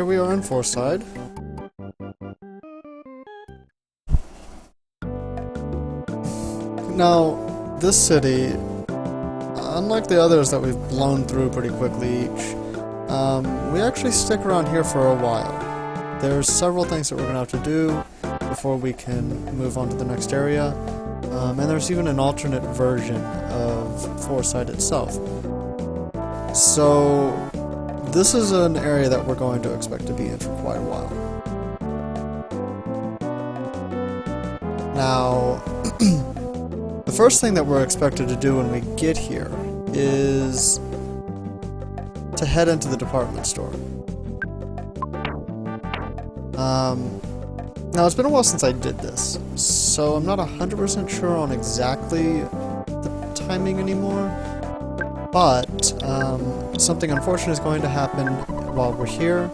Here we are in Fourside. Now, this city, unlike the others that we've blown through pretty quickly each, we actually stick around here for a while. There's several things that we're going to have to do before we can move on to the next area, and there's even an alternate version of Fourside itself. So, this is an area that we're going to expect to be in for quite a while. Now, the first thing that we're expected to do when we get here is to head into the department store. Now it's been a while since I did this, so I'm not 100% sure on exactly the timing anymore, but something unfortunate is going to happen while we're here.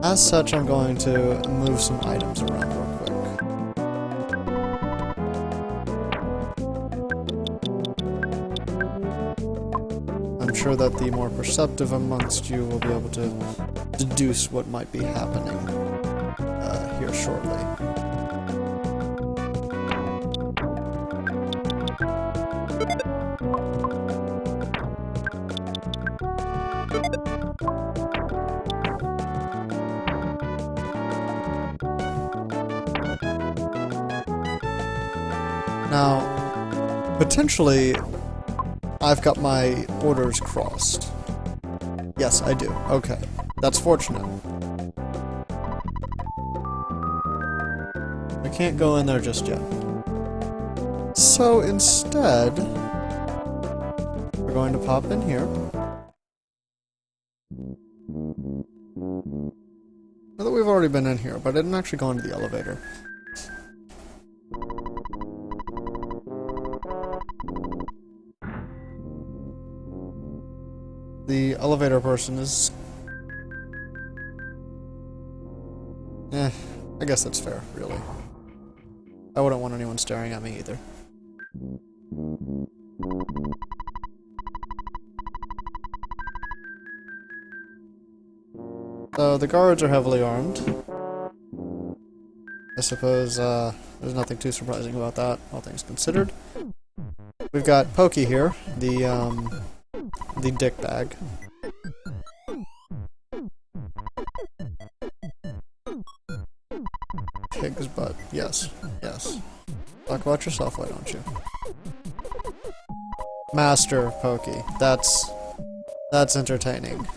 As such, I'm going to move some items around real quick. I'm sure that the more perceptive amongst you will be able to deduce what might be happening here shortly. Now, potentially, I've got my orders crossed. Yes, I do. Okay. That's fortunate. I can't go in there just yet. So instead, we're going to pop in here. Now that we've already been in here, but I didn't actually go into the elevator. The elevator person is... I guess that's fair, really. I wouldn't want anyone staring at me either. So, the guards are heavily armed. I suppose, there's nothing too surprising about that, all things considered. We've got Pokey here, the dick bag. Pig's butt. Yes. Yes. Talk about yourself, why don't you? Master Pokey. That's entertaining.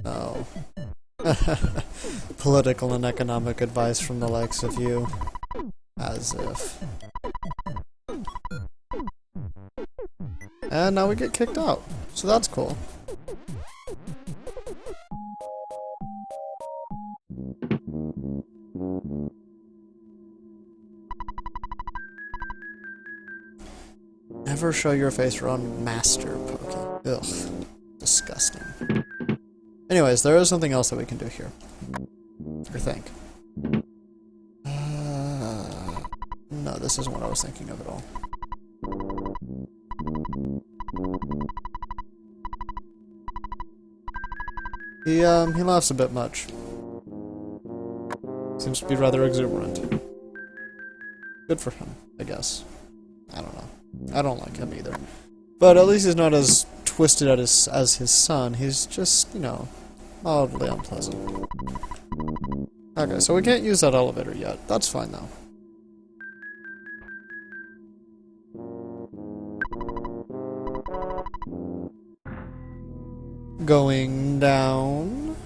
No. Political and economic advice from the likes of you. As if. And now we get kicked out. So that's cool. Never show your face around Master Pokey. Ugh. Disgusting. Anyways, there is something else that we can do here. I think. No, this isn't what I was thinking of at all. He laughs a bit much. Seems to be rather exuberant. Good for him, I guess. I don't know. I don't like him either. But at least he's not as twisted as his son. He's just, you know, mildly unpleasant. Okay, so we can't use that elevator yet. That's fine, though. Going down.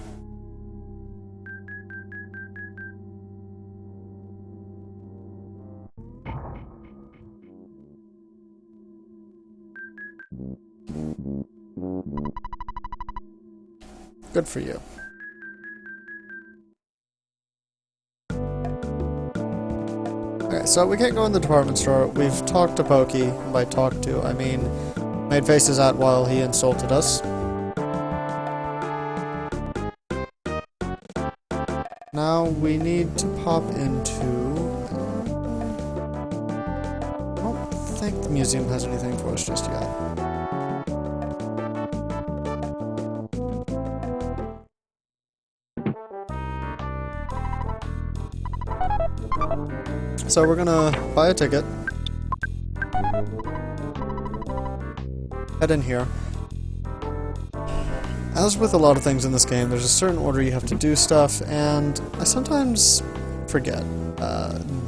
Good for you. Okay, so we can't go in the department store. We've talked to Pokey. By talk to, I mean made faces at while he insulted us. Now we need to pop into... I don't think the museum has anything for us just yet. so we're gonna buy a ticket. Head in here. As with a lot of things in this game, there's a certain order you have to do stuff, and I sometimes forget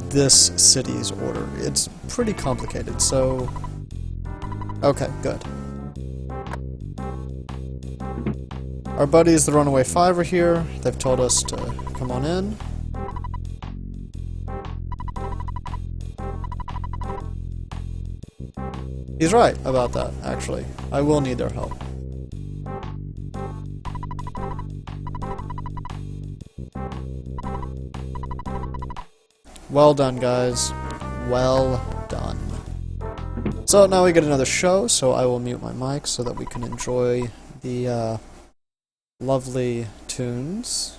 this city's order. It's pretty complicated, so... Okay, good. Our buddies, the Runaway Five, are here. They've told us to come on in. He's right about that, actually. I will need their help. Well done, guys. Well done. So now we get another show, so I will mute my mic so that we can enjoy the lovely tunes.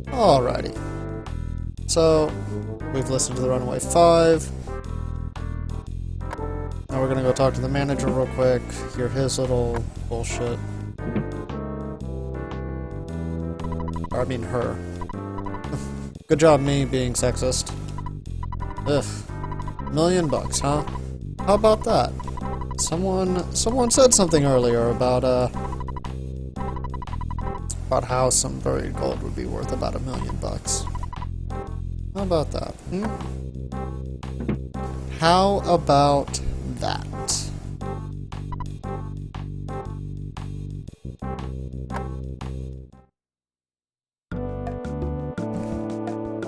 Alrighty. So, we've listened to the Runaway Five. Now we're gonna go talk to the manager real quick, hear his little bullshit. Or, I mean her. Good job me being sexist. Ugh. $1 million, huh? How about that? Someone said something earlier about how some buried gold would be worth about $1 million. How about that? Hmm? How about that?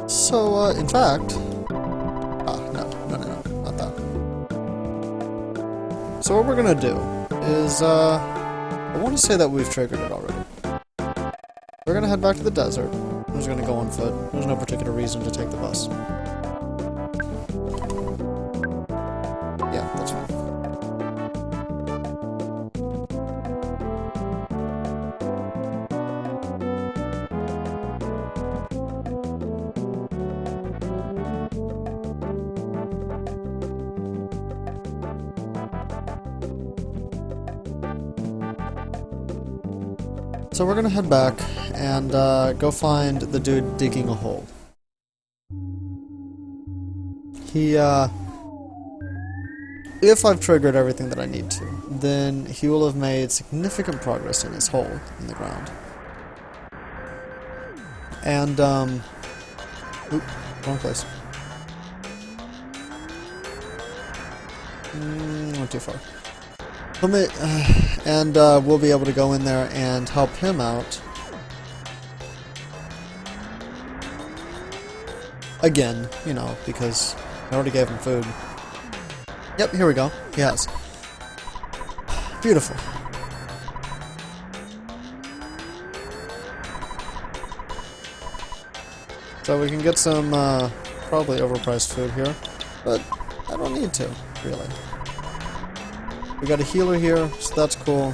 So, in fact... no, not that. So what we're gonna do is, I want to say that we've triggered it already. We're gonna head back to the desert. We're just gonna go on foot. There's no particular reason to take the bus. Yeah, that's fine. So we're gonna head back and go find the dude digging a hole. He, if I've triggered everything that I need to, then he will have made significant progress in his hole in the ground. And, oop, wrong place. Went too far. And we'll be able to go in there and help him out. Again, you know, because I already gave him food. Yep, here we go. He has. Beautiful. So we can get some probably overpriced food here, but I don't need to, really. We got a healer here, so that's cool.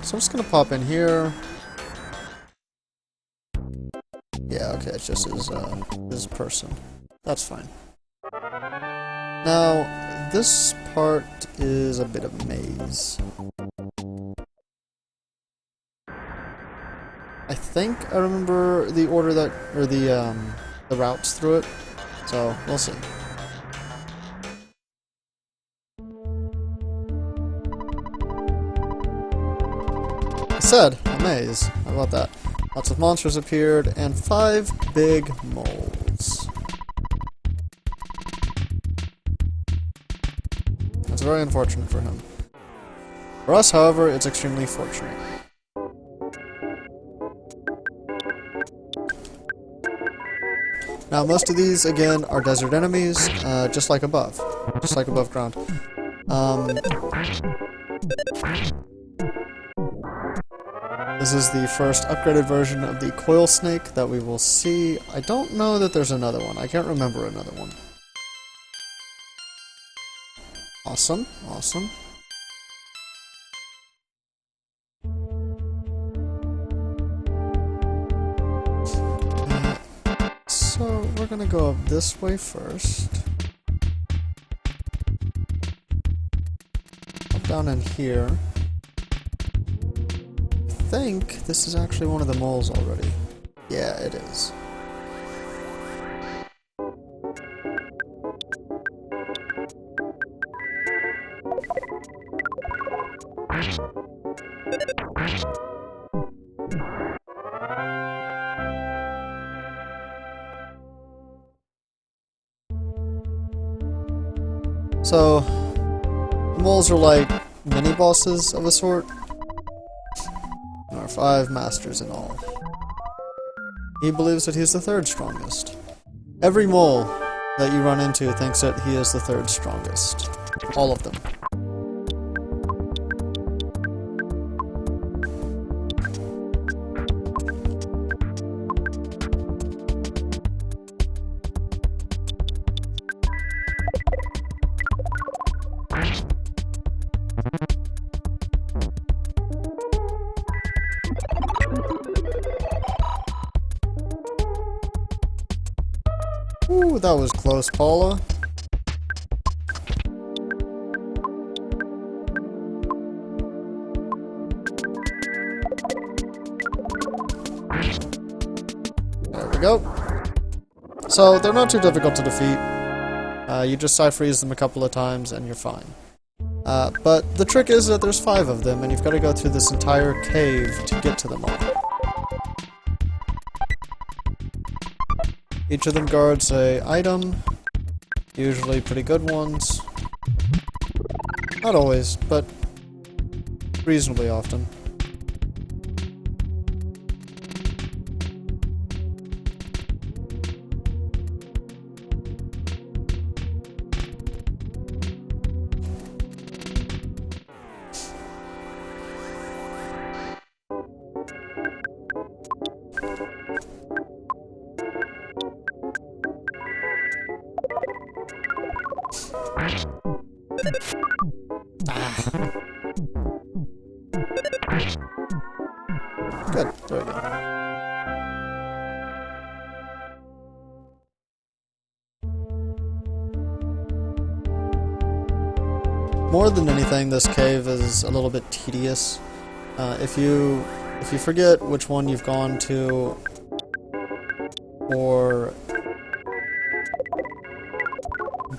So I'm just gonna pop in here. Yeah, okay, it's just his person. That's fine. Now, this part is a bit of a maze. I think I remember the order that, or the routes through it, so we'll see. I said, a maze. How about that? Lots of monsters appeared, and 5 big moles. That's very unfortunate for him. For us, however, it's extremely fortunate. Now, most of these, again, are desert enemies, just like above ground. This is the first upgraded version of the coil snake that we will see. I don't know that there's another one. I can't remember another one. Awesome, awesome. So, we're gonna go up this way first. Up down in here. I think this is actually one of the moles already. Yeah, it is. So, the moles are like mini-bosses of a sort. There are 5 masters in all. He believes that he's the 3rd strongest. Every mole that you run into thinks that he is the 3rd strongest. All of them. Ooh, that was close, Paula. There we go. So, they're not too difficult to defeat. You just side-freeze them a couple of times and you're fine. But the trick is that there's 5 of them and you've got to go through this entire cave to get to them all. Each of them guards a item, usually pretty good ones. Not always, but reasonably often. Good, there we go. More than anything, this cave is a little bit tedious. If you forget which one you've gone to, or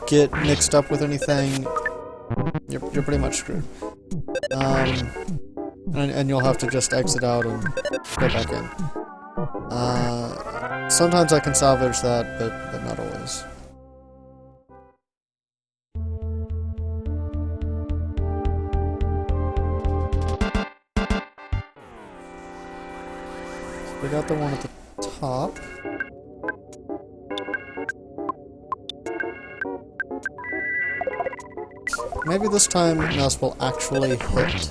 get mixed up with anything, you're pretty much screwed. And you'll have to just exit out and go back in. Sometimes I can salvage that, but not always. We got the one at the top. Maybe this time mouse will actually hit.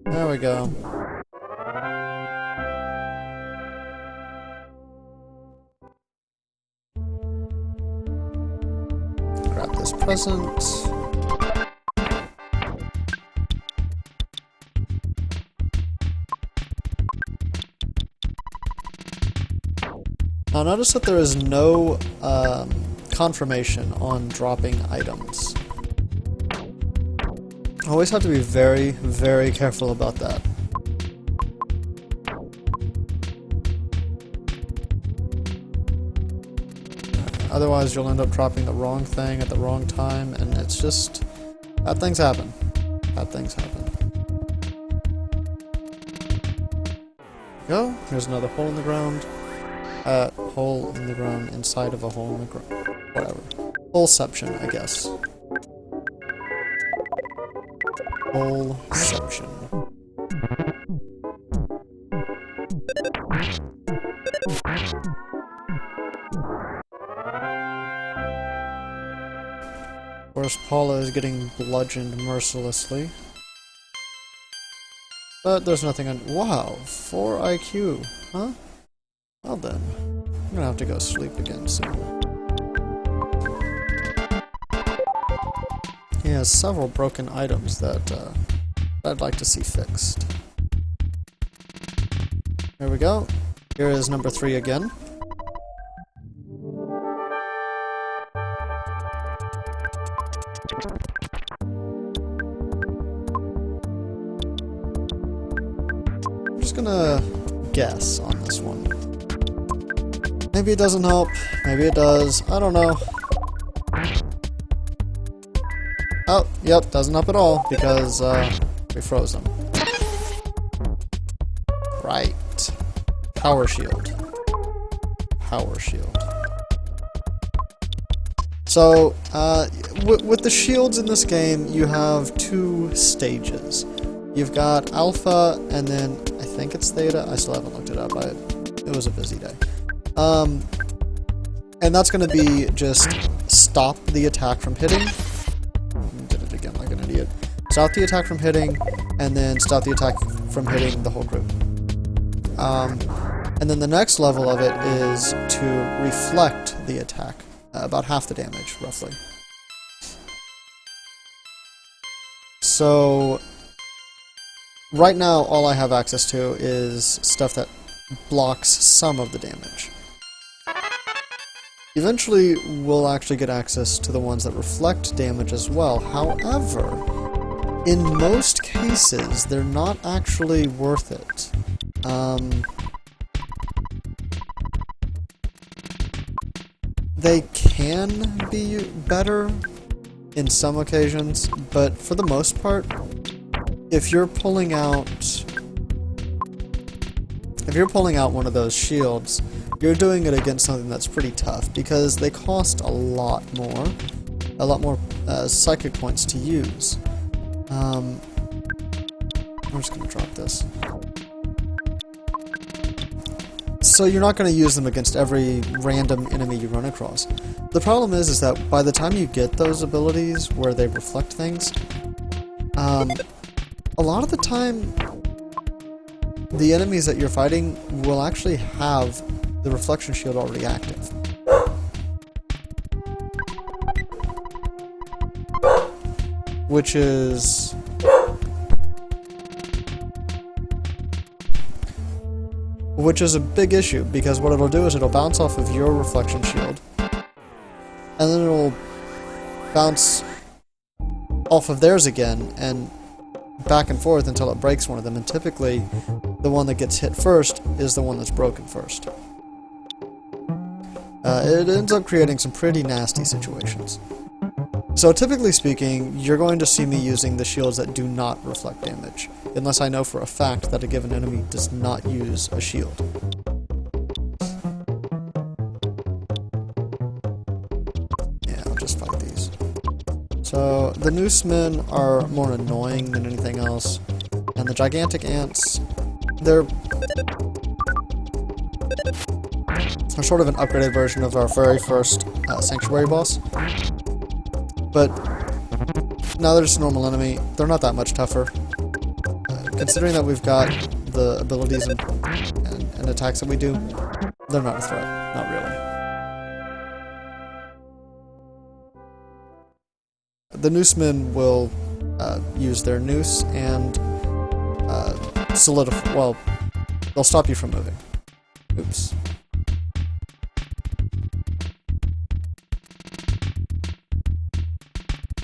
There we go. Grab this present. Now notice that there is no confirmation on dropping items. Always have to be very, very careful about that. Otherwise you'll end up dropping the wrong thing at the wrong time, and it's just... bad things happen. Bad things happen. Go. There's another hole in the ground. Hole in the ground inside of a hole in the ground. Whatever. Holeception, I guess. Holeception. Of course, Paula is getting bludgeoned mercilessly. But there's nothing on... Wow! 4 IQ. Huh? Well then. I'm gonna have to go sleep again soon. He has several broken items that I'd like to see fixed. There we go. Here is number 3 again. I'm just gonna guess on this one. Maybe it doesn't help, maybe it does, I don't know. Oh, yep, doesn't help at all, because we froze him. Right. Power shield. Power shield. So, with the shields in this game, you have 2 stages. You've got Alpha, and then I think it's Theta. I still haven't looked it up. It was a busy day. And that's going to be just stop the attack from hitting. Did it again like an idiot. Stop the attack from hitting, and then stop the attack from hitting the whole group. And then the next level of it is to reflect the attack. About half the damage, roughly. So... right now, all I have access to is stuff that blocks some of the damage. Eventually, we'll actually get access to the ones that reflect damage as well. However, in most cases, they're not actually worth it. They can be better in some occasions, but for the most part, if you're pulling out one of those shields, you're doing it against something that's pretty tough, because they cost a lot more psychic points to use. I'm just gonna drop this. So you're not going to use them against every random enemy you run across. The problem is that by the time you get those abilities where they reflect things, a lot of the time, the enemies that you're fighting will actually have the reflection shield already active. Which is a big issue, because what it'll do is it'll bounce off of your reflection shield, and then it'll bounce off of theirs again, and back and forth until it breaks one of them, and typically the one that gets hit first is the one that's broken first. It ends up creating some pretty nasty situations. So typically speaking, you're going to see me using the shields that do not reflect damage, unless I know for a fact that a given enemy does not use a shield. Yeah, I'll just fight these. So, the noosemen are more annoying than anything else, and the gigantic ants, they're sort of an upgraded version of our very first sanctuary boss. But now they're just a normal enemy. They're not that much tougher. Considering that we've got the abilities and attacks that we do, they're not a threat. Not really. The noosemen will use their noose and solidify. Well, they'll stop you from moving. Oops.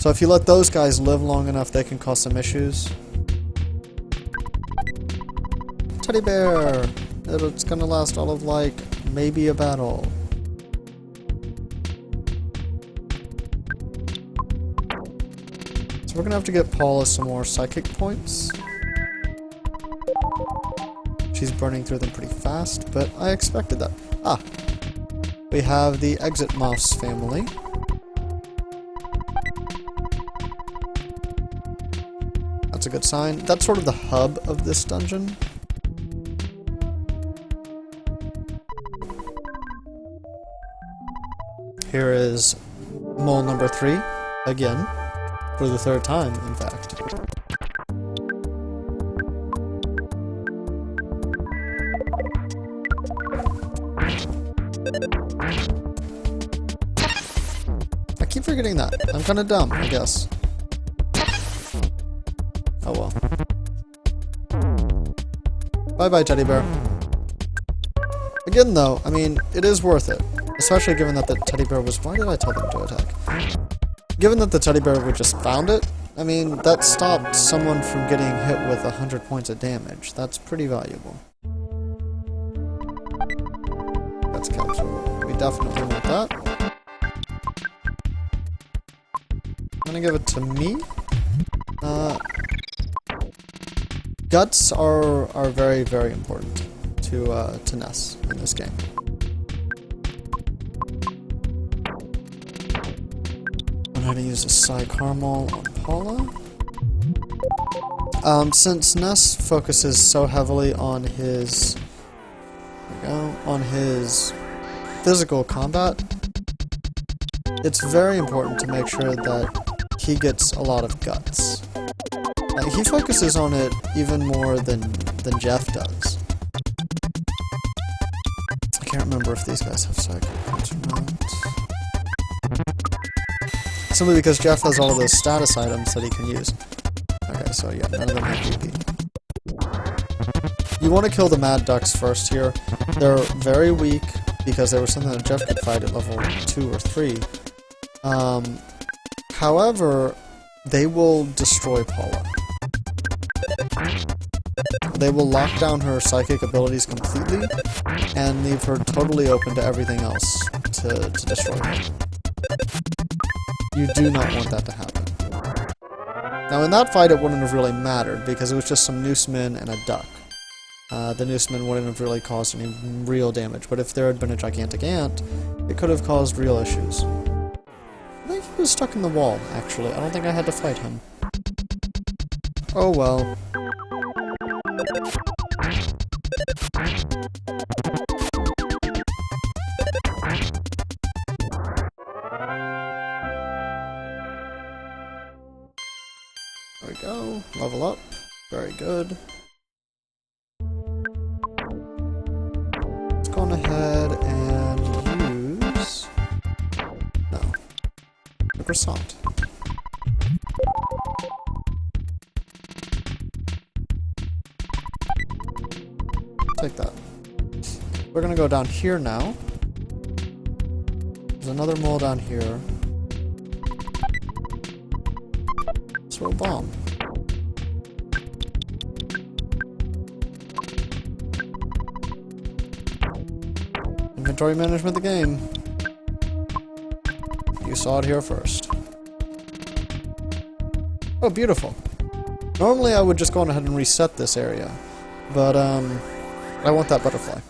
So if you let those guys live long enough, they can cause some issues. Teddy bear! It's gonna last all of, like, maybe a battle. So we're gonna have to get Paula some more psychic points. She's burning through them pretty fast, but I expected that. Ah! We have the Exit Mouse family. That's a good sign. That's sort of the hub of this dungeon. Here is mole number 3, again, for the 3rd time, in fact. I keep forgetting that. I'm kinda dumb, I guess. Oh well. Bye-bye, teddy bear. Again, though, I mean, it is worth it. Especially given that the teddy bear was... Why did I tell them to attack? Given that the teddy bear would just found it, I mean, that stopped someone from getting hit with 100 points of damage. That's pretty valuable. That's capsule. We definitely want that. I'm gonna give it to me. Guts are very, very important to Ness in this game. I'm going to use a Psy Caramel on Paula. Since Ness focuses so heavily on his... There we go, on his physical combat, it's very important to make sure that he gets a lot of guts. He focuses on it even more than Jeff does. I can't remember if these guys have psychic points or not. Simply because Jeff has all of those status items that he can use. Okay, so yeah, none of them have PP. You want to kill the Mad Ducks first here. They're very weak because they were something that Jeff could fight at level 2 or 3. However, they will destroy Paula. They will lock down her psychic abilities completely and leave her totally open to everything else to destroy her. You do not want that to happen. Now in that fight it wouldn't have really mattered because it was just some noosemen and a duck. The noosemen wouldn't have really caused any real damage, but if there had been a gigantic ant, it could have caused real issues. I think he was stuck in the wall, actually. I don't think I had to fight him. Oh well. There we go. Level up. Very good. Let's go on ahead and use... No. The croissant. Take that. We're gonna go down here now. There's another mole down here. Throw a bomb. Inventory management of the game. You saw it here first. Oh, beautiful. Normally I would just go on ahead and reset this area, but I want that butterfly.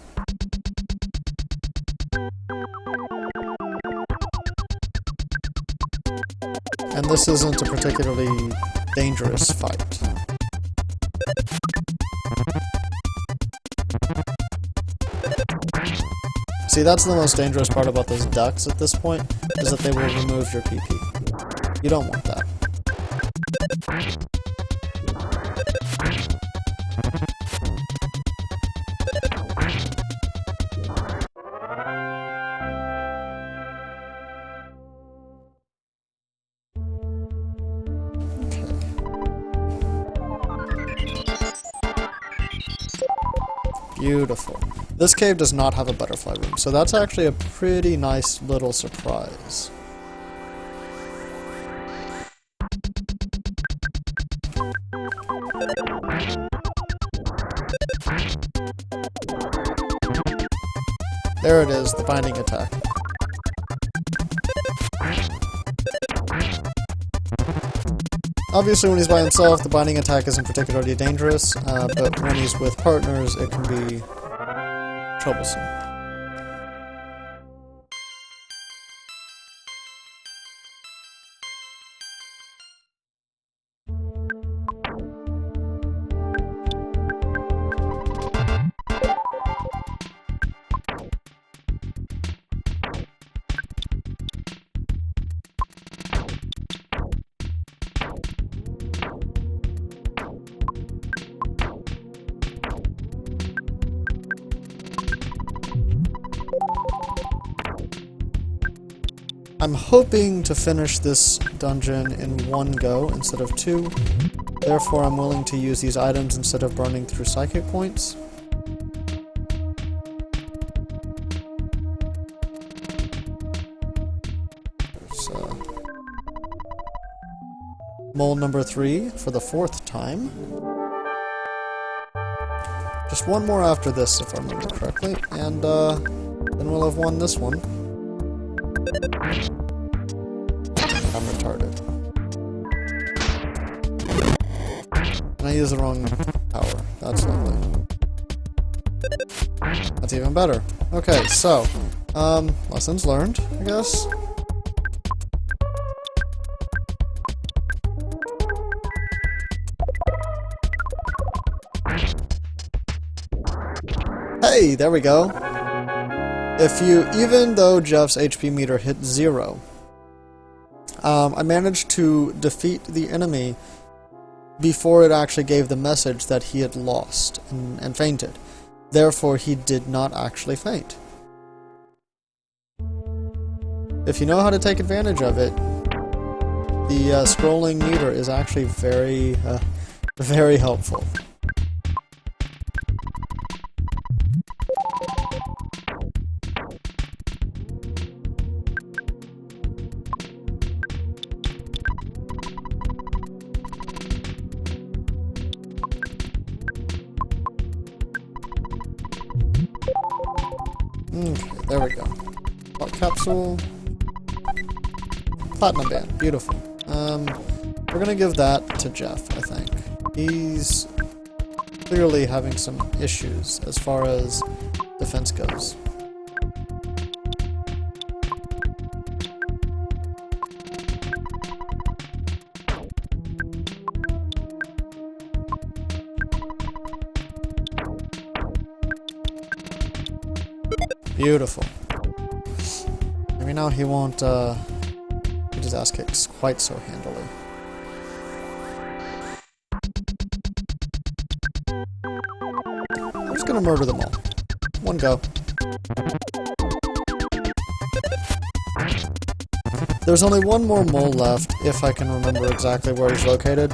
And this isn't a particularly dangerous fight. See, that's the most dangerous part about those ducks at this point, is that they will remove your PP. You don't want that. Beautiful. This cave does not have a butterfly room, so that's actually a pretty nice little surprise. There it is, the binding attack. Obviously, when he's by himself, the binding attack isn't particularly dangerous, but when he's with partners, it can be troublesome. I'm hoping to finish this dungeon in one go instead of two, therefore I'm willing to use these items instead of burning through psychic points. There's mole number 3 for the 4th time. Just one more after this, if I remember correctly, and then we'll have won this one. I'm retarded. And I use the wrong power. That's lovely. That's even better. Okay, so, lessons learned, I guess. Hey, there we go. Even though Jeff's HP meter hit 0, I managed to defeat the enemy before it actually gave the message that he had lost and fainted. Therefore, he did not actually faint. If you know how to take advantage of it, the scrolling meter is actually very, very helpful. Okay, there we go. Hot capsule. Platinum band. Beautiful. We're gonna give that to Jeff, I think. He's clearly having some issues as far as defense goes. Beautiful. Maybe now he won't get his ass kicked quite so handily. I'm just gonna murder them all. One go. There's only one more mole left, if I can remember exactly where he's located.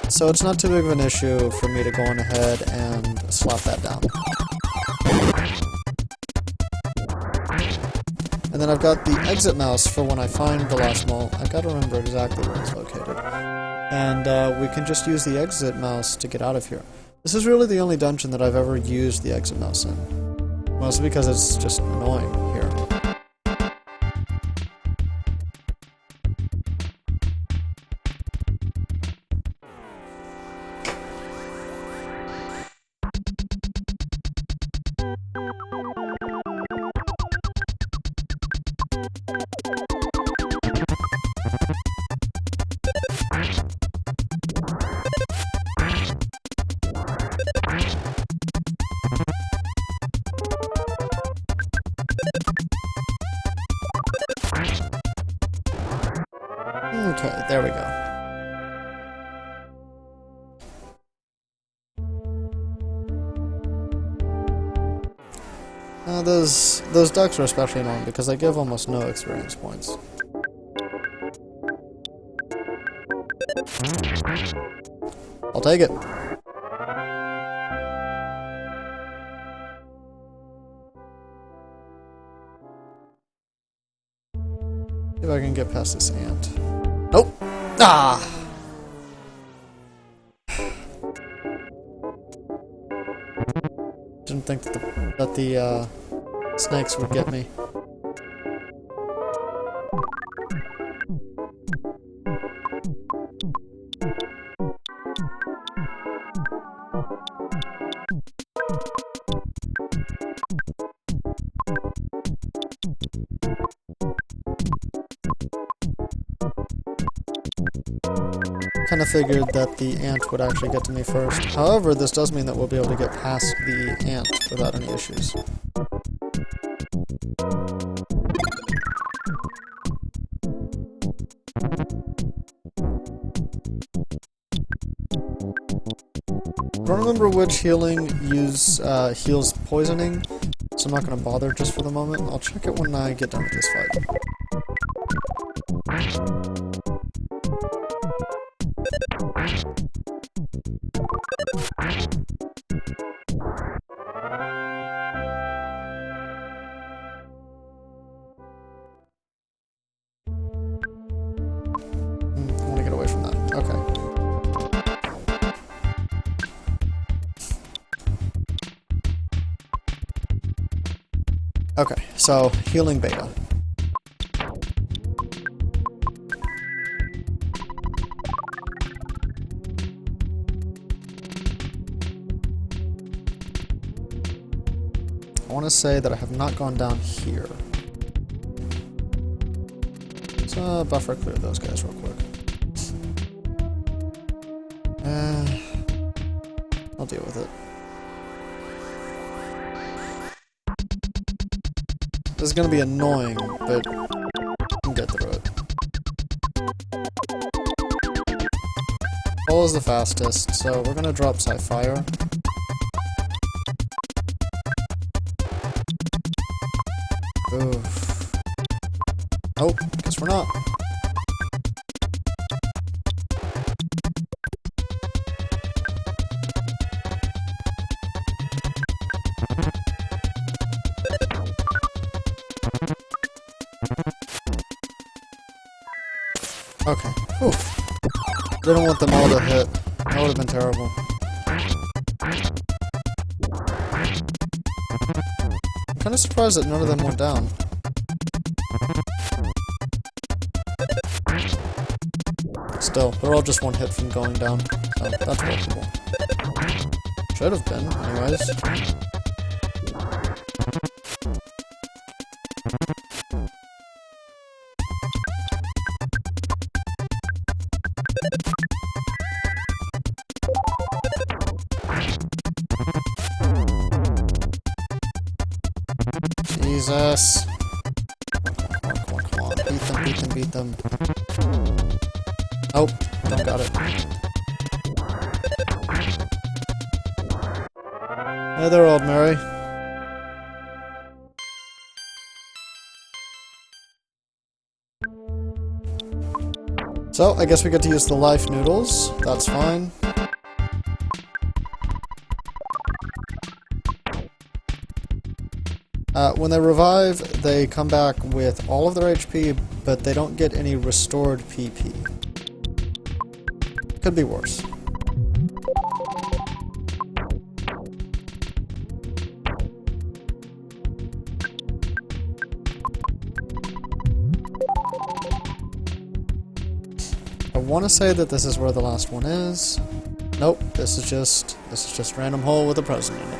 So it's not too big of an issue for me to go on ahead and slap that down. And then I've got the exit mouse for when I find the last mole. I've got to remember exactly where it's located. And we can just use the exit mouse to get out of here. This is really the only dungeon that I've ever used the exit mouse in. Mostly because it's just annoying here. Okay, there we go. Those ducks are especially annoying because they give almost no experience points. I'll take it. See if I can get past this ant. Nope. Ah! Didn't think that the snakes would get me. Kind of figured that the ant would actually get to me first. However, this does mean that we'll be able to get past the ant without any issues. I don't remember which healing heals poisoning, so I'm not going to bother just for the moment. I'll check it when I get done with this fight. I want to get away from that. Okay. Okay, so healing beta. I want to say that I have not gone down here. So buffer clear those guys real quick. I'll deal with it. This is gonna be annoying, but I can get through it. Fall is the fastest, so we're gonna drop Sci-Fire. Oof. Nope, guess we're not. Okay. Oof. Didn't want them all to hit. That would have been terrible. I'm kind of surprised that none of them went down. Still, they're all just one hit from going down, so that's workable. Should have been, anyways. Jesus. Come on. Beat them. Oh, don't got it. Hey there, old Mary. So, I guess we get to use the life noodles. That's fine. When they revive, they come back with all of their HP, but they don't get any restored PP. Could be worse. I want to say that this is where the last one is. Nope, this is just random hole with a present in it.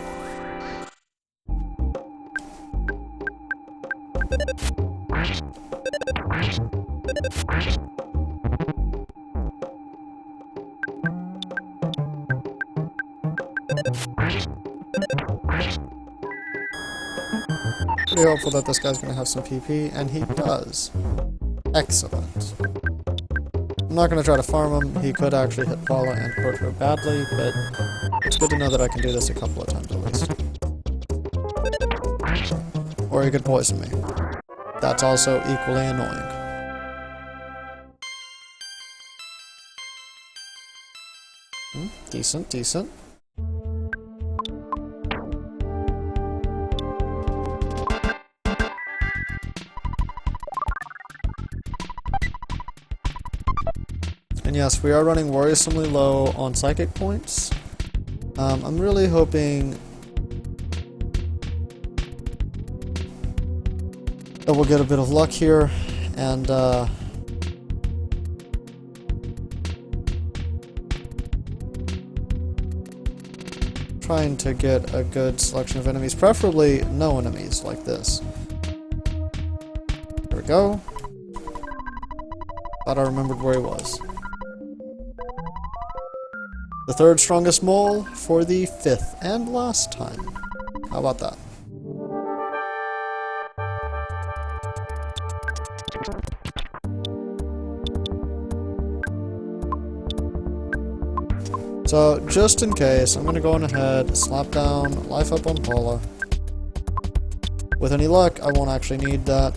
Pretty hopeful that this guy's gonna have some PP, and he does. Excellent. I'm not gonna try to farm him. He could actually hit Paula and hurt her badly, but it's good to know that I can do this a couple of times at least. Or he could poison me. That's also equally annoying. Decent. And yes, we are running worrisomely low on psychic points. I'm really hoping Then we'll get a bit of luck here, and trying to get a good selection of enemies, preferably no enemies like this. There we go. Thought I remembered where he was. The third strongest mole for the 5th and last time. How about that? So, just in case, I'm going to go on ahead, slap down, life up on Paula. With any luck, I won't actually need that.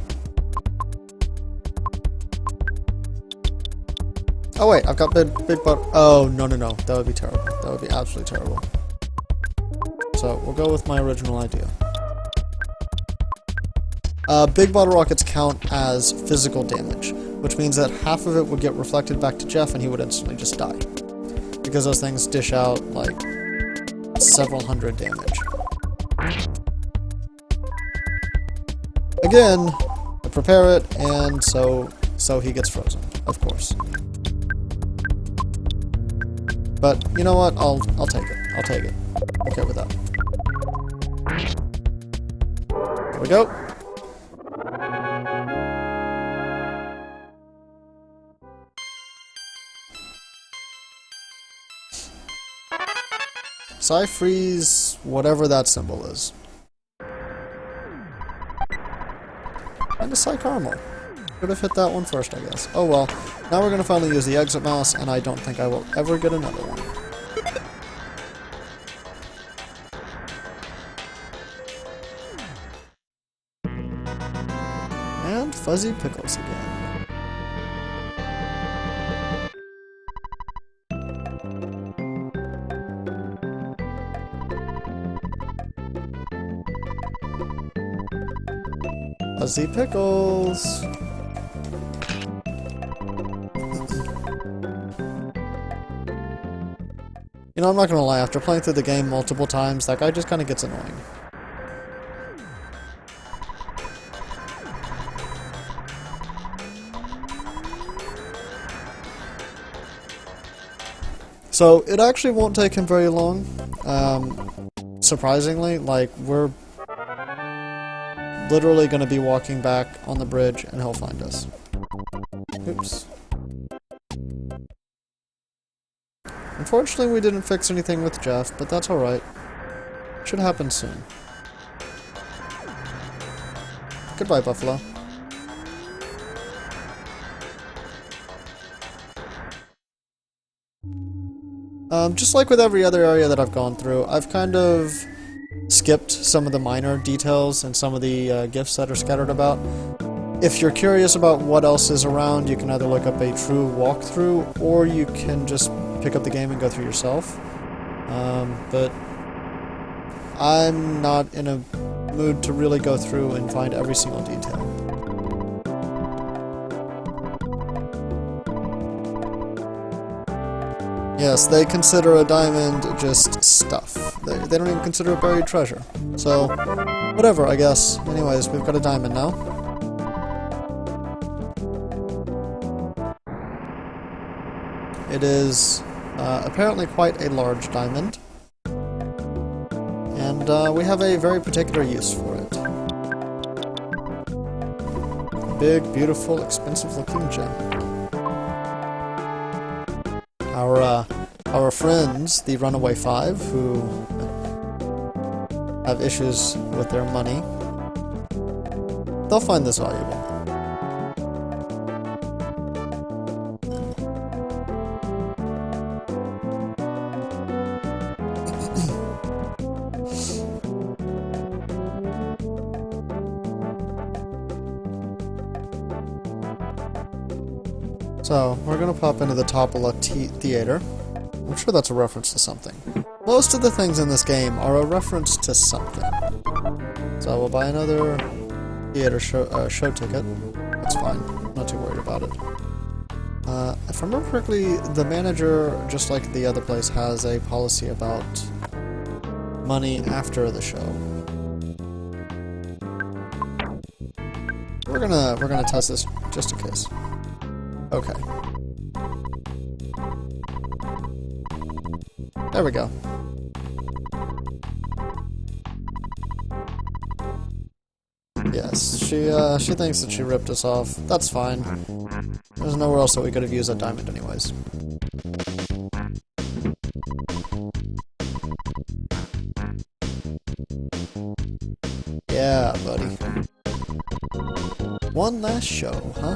Oh wait, I've got big butt. Oh, no. That would be terrible. That would be absolutely terrible. So, we'll go with my original idea. Big bottle rockets count as physical damage, which means that half of it would get reflected back to Jeff and he would instantly just die. Because those things dish out, like, several hundred damage. Again, I prepare it, and so he gets frozen, of course. But, you know what? I'll take it. I'll take it. Okay with that. There we go. Freeze, whatever that symbol is. And a Caramel. Could have hit that one first, I guess. Oh well. Now we're going to finally use the exit mouse, and I don't think I will ever get another one. And Fuzzy Pickles again. Fuzzy Pickles! You know, I'm not gonna lie, after playing through the game multiple times, that guy just kinda gets annoying. So, it actually won't take him very long. Surprisingly, like, we're literally going to be walking back on the bridge and he'll find us. Oops. Unfortunately, we didn't fix anything with Jeff, but that's alright. Should happen soon. Goodbye, Buffalo. Just like with every other area that I've gone through, I've kind of skipped some of the minor details and some of the gifts that are scattered about. If you're curious about what else is around, you can either look up a true walkthrough, or you can just pick up the game and go through yourself. But I'm not in a mood to really go through and find every single detail. Yes, they consider a diamond just stuff. They don't even consider it buried treasure. So, whatever, I guess. Anyways, we've got a diamond now. It is apparently quite a large diamond. And we have a very particular use for it. A big, beautiful, expensive-looking gem. Our friends, the Runaway Five, who have issues with their money, they'll find this valuable. So, we're gonna pop into the Topala Theater. I'm sure that's a reference to something. Most of the things in this game are a reference to something. So we'll buy another theater show ticket. That's fine. I'm not too worried about it. If I remember correctly, the manager, just like the other place, has a policy about money after the show. we're gonna test this just in case. Okay. There we go. Yes, she thinks that she ripped us off. That's fine. There's nowhere else that we could have used that diamond anyways. Yeah, buddy. One last show, huh?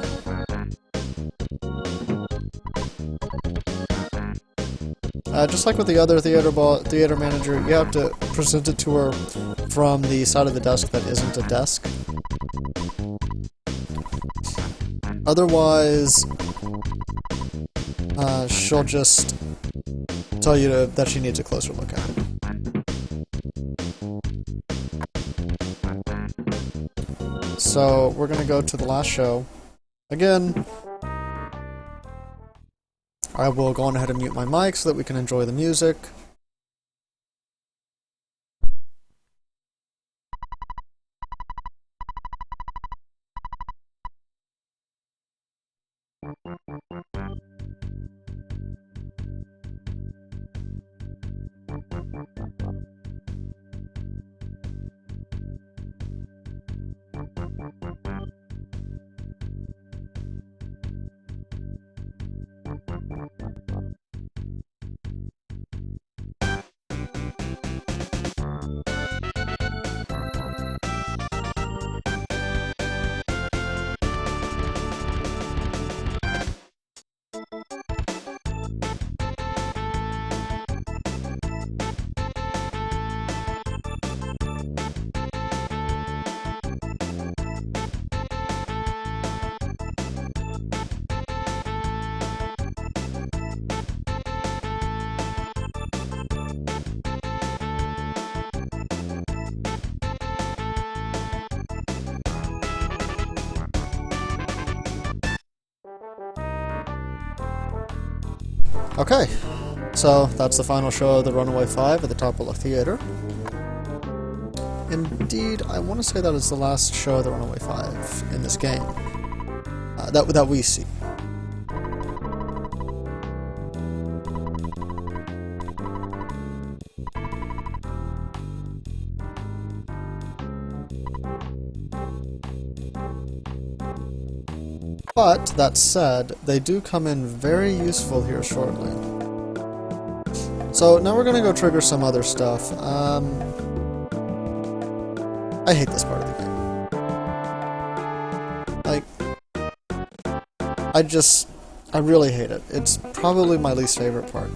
Just like with the other theater manager, you have to present it to her from the side of the desk that isn't a desk. Otherwise, she'll just tell you that she needs a closer look at it. So, we're gonna go to the last show. Again, I will go on ahead and mute my mic so that we can enjoy the music. Okay, so that's the final show of the Runaway 5 at the Topolo Theater. Indeed, I want to say that is the last show of the Runaway 5 in this game. That we see. But, that said, they do come in very useful here shortly. So, now we're gonna go trigger some other stuff. I hate this part of the game. Like, I really hate it. It's probably my least favorite part.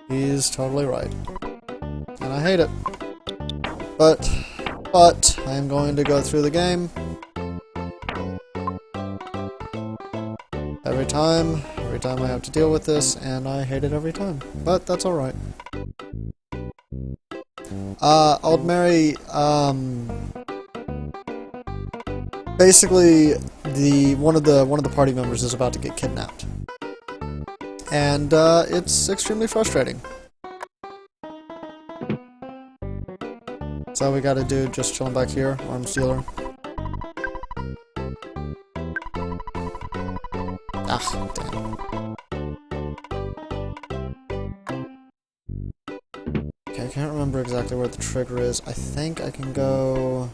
He's totally right. And I hate it. But I am going to go through the game. Every time I have to deal with this, and I hate it every time. But that's alright. Old Mary, basically, one of the party members is about to get kidnapped. And, it's extremely frustrating. So we got a dude just chilling back here, arms dealer. Ah, damn. Okay, I can't remember exactly where the trigger is. I think I can go...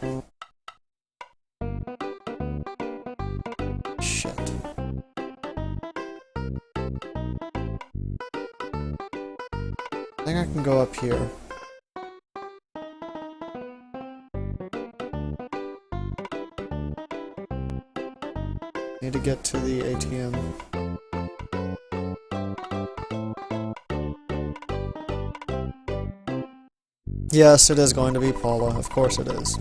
Shit. I think I can go up here. Need to get to the ATM. Yes, it is going to be Paula. Of course it is.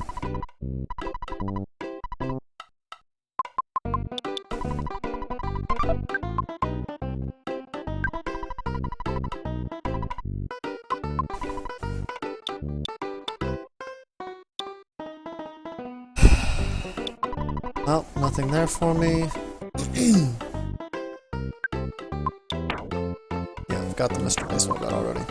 Well, nothing there for me. Yeah, of got the Mr. Baseball Bat already.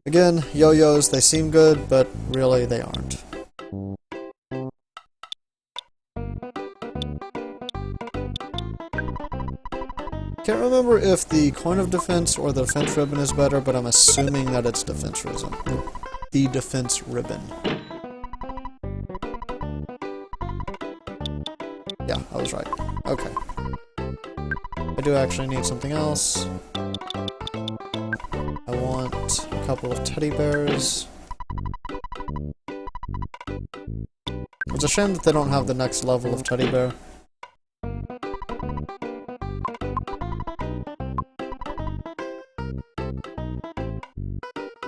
Again, yo-yos, they seem good, but really they aren't. Can't remember if the Coin of Defense or the Defense Ribbon is better, but I'm assuming that it's Defense Ribbon. The Defense Ribbon. Yeah, I was right. Okay. I do actually need something else. I want a couple of teddy bears. It's a shame that they don't have the next level of teddy bear.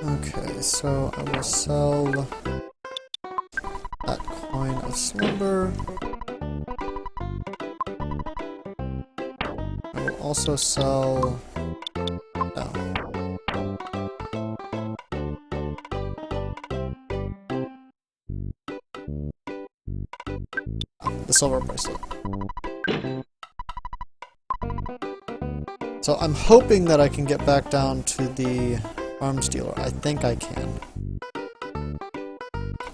Okay, so I will sell that Coin of Slumber. I will also sell... no. The silver bracelet. So I'm hoping that I can get back down to the arms dealer. I think I can.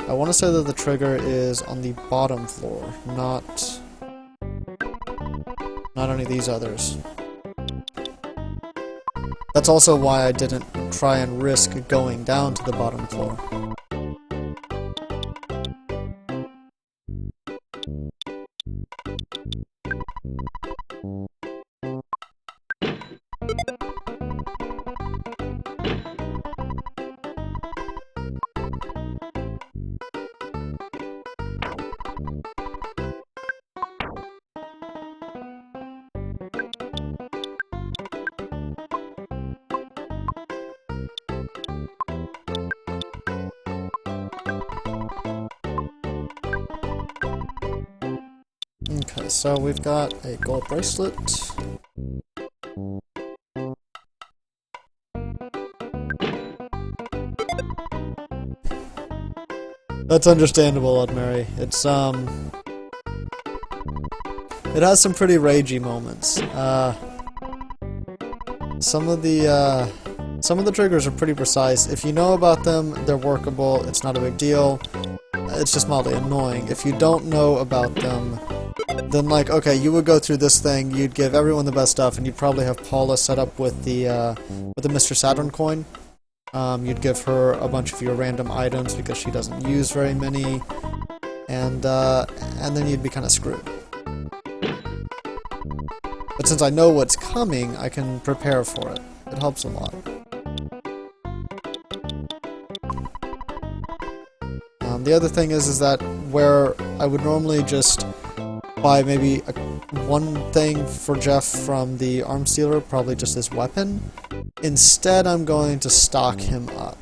I want to say that the trigger is on the bottom floor, not any of these others. That's also why I didn't try and risk going down to the bottom floor. Okay, so we've got a gold bracelet. That's understandable, Odd Mary. It's, it has some pretty ragey moments. Some of the triggers are pretty precise. If you know about them, they're workable, it's not a big deal. It's just mildly annoying. If you don't know about them, then, like, okay, you would go through this thing, you'd give everyone the best stuff, and you'd probably have Paula set up with the Mr. Saturn coin. You'd give her a bunch of your random items because she doesn't use very many, and then you'd be kind of screwed. But since I know what's coming, I can prepare for it. It helps a lot. The other thing is that where I would normally just buy maybe one thing for Jeff from the arms dealer, probably just his weapon, instead I'm going to stock him up.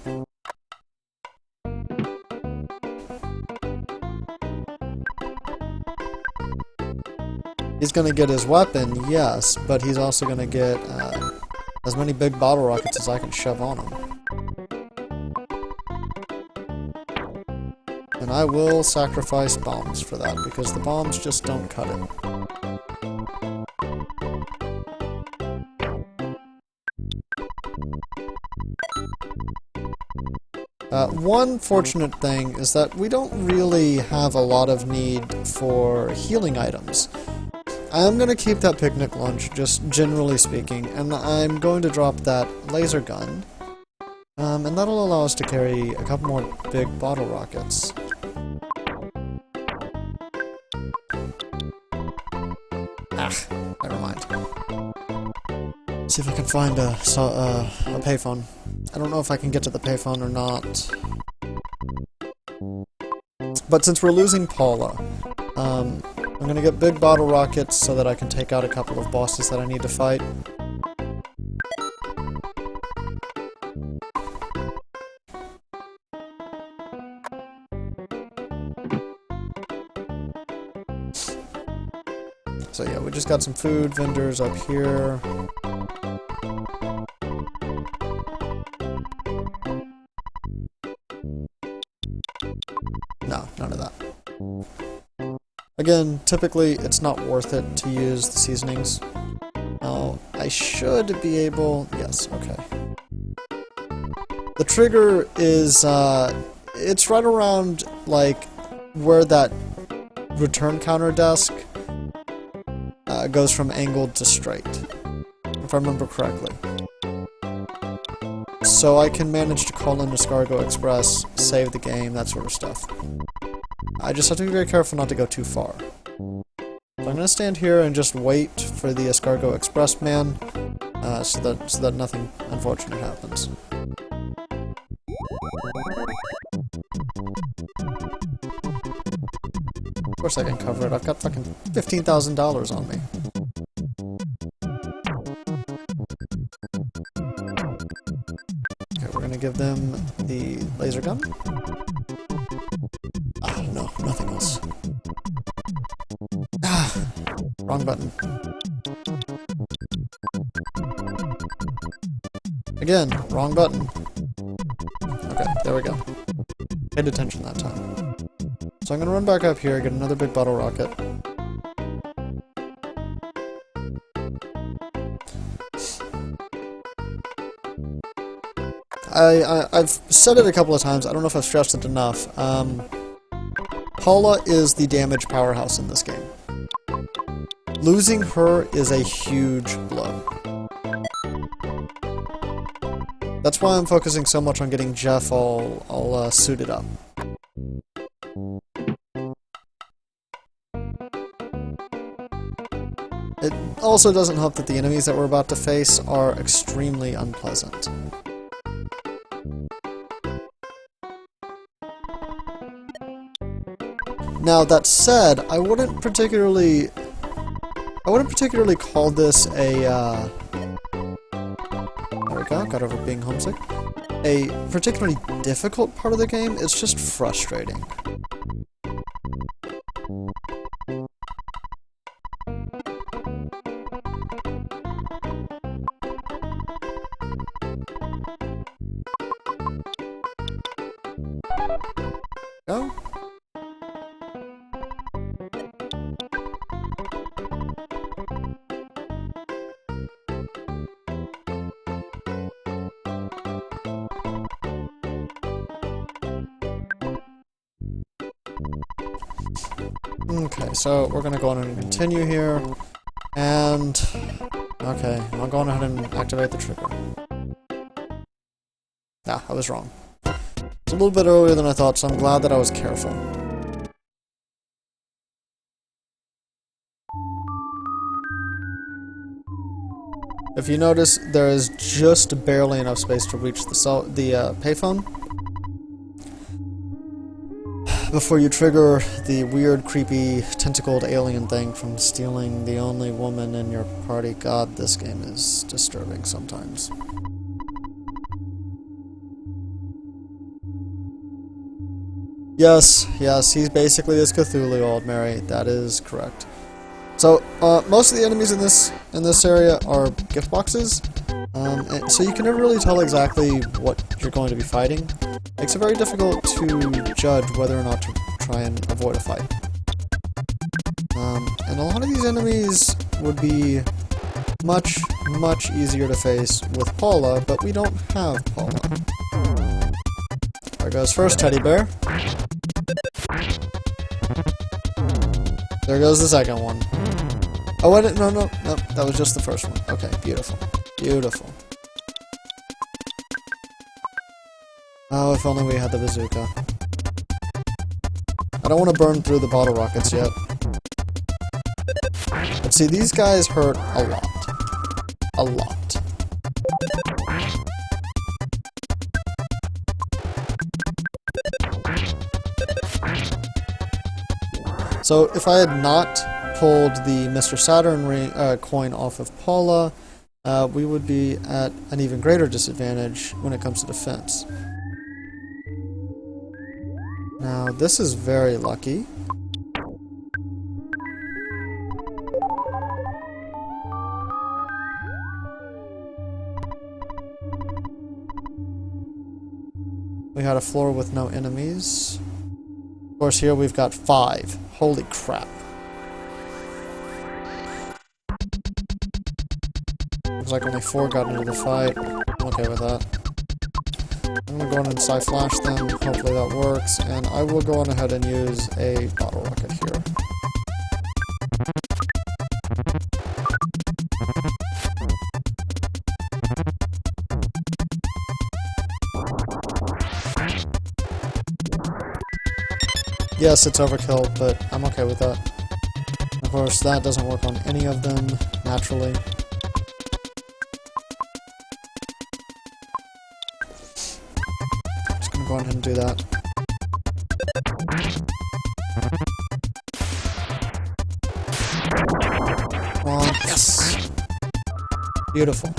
He's going to get his weapon, yes, but he's also going to get as many big bottle rockets as I can shove on him. And I will sacrifice bombs for that, because the bombs just don't cut it. One fortunate thing is that we don't really have a lot of need for healing items. I'm going to keep that picnic lunch, just generally speaking, and I'm going to drop that laser gun. And that'll allow us to carry a couple more big bottle rockets. Never mind. See if I can find a payphone. I don't know if I can get to the payphone or not. But since we're losing Paula, I'm gonna get big bottle rockets so that I can take out a couple of bosses that I need to fight. So yeah, we just got some food vendors up here. No, none of that. Again, typically it's not worth it to use the seasonings. I should be able... Yes, okay. The trigger is, it's right around, like, where that return counter desk goes from angled to straight, if I remember correctly. So I can manage to call in Escargot Express, save the game, that sort of stuff. I just have to be very careful not to go too far. So I'm gonna stand here and just wait for the Escargot Express man, so that nothing unfortunate happens. Of course I can cover it. I've got fucking $15,000 on me. Okay, we're gonna give them the laser gun. Ah, no, nothing else. Ah, wrong button. Again, wrong button. Okay, there we go. Paid attention that time. So I'm gonna run back up here, get another big bottle rocket. I've said it a couple of times, I don't know if I've stressed it enough. Paula is the damage powerhouse in this game. Losing her is a huge blow. That's why I'm focusing so much on getting Jeff all suited up. It also doesn't help that the enemies that we're about to face are extremely unpleasant. Now, that said, I wouldn't particularly call this a, there we go, got over being homesick. A particularly difficult part of the game, it's just frustrating. Go. Okay, so we're gonna go on and continue here, and okay, I'll go on ahead and activate the trigger. Ah, I was wrong. It's a little bit earlier than I thought, so I'm glad that I was careful. If you notice, there is just barely enough space to reach the payphone before you trigger the weird, creepy, tentacled alien thing from stealing the only woman in your party. God, this game is disturbing sometimes. Yes, he's basically this Cthulhu old Mary. That is correct. So, most of the enemies in this area are gift boxes, and so you can never really tell exactly what you're going to be fighting. Makes it very difficult to judge whether or not to try and avoid a fight. And a lot of these enemies would be much, much easier to face with Paula, but we don't have Paula. There goes first teddy bear. There goes the second one. Oh, wait, no, that was just the first one. Okay, beautiful. Beautiful. Oh, if only we had the bazooka. I don't want to burn through the bottle rockets yet. But see, these guys hurt a lot. A lot. So, if I had not pulled the Mr. Saturn coin off of Paula, we would be at an even greater disadvantage when it comes to defense. Now, this is very lucky. We had a floor with no enemies. Of course, here we've got 5. Holy crap. Looks like only 4 got into the fight. I'm okay with that. I'm gonna go on and Psy-Flash them, hopefully that works, and I will go on ahead and use a bottle rocket here. Yes, it's overkill, but I'm okay with that. Of course, that doesn't work on any of them, naturally. Just gonna go ahead and do that. Come on, yes! Beautiful.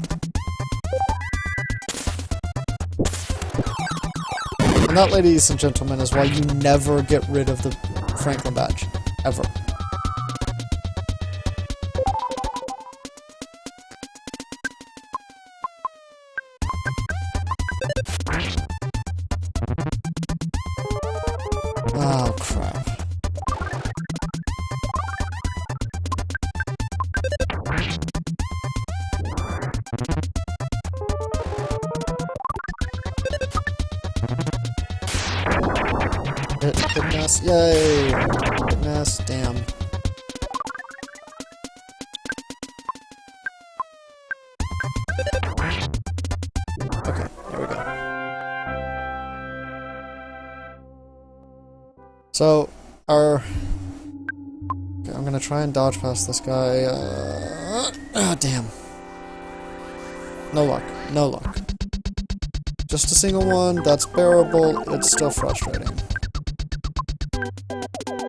And that, ladies and gentlemen, is why you never get rid of the Franklin badge. Ever. Oh, crap. Hit nest. Yay! Hit nest. Damn. Okay, here we go. So, okay, I'm gonna try and dodge past this guy. Damn. No luck. No luck. Just a single one, that's bearable, it's still frustrating.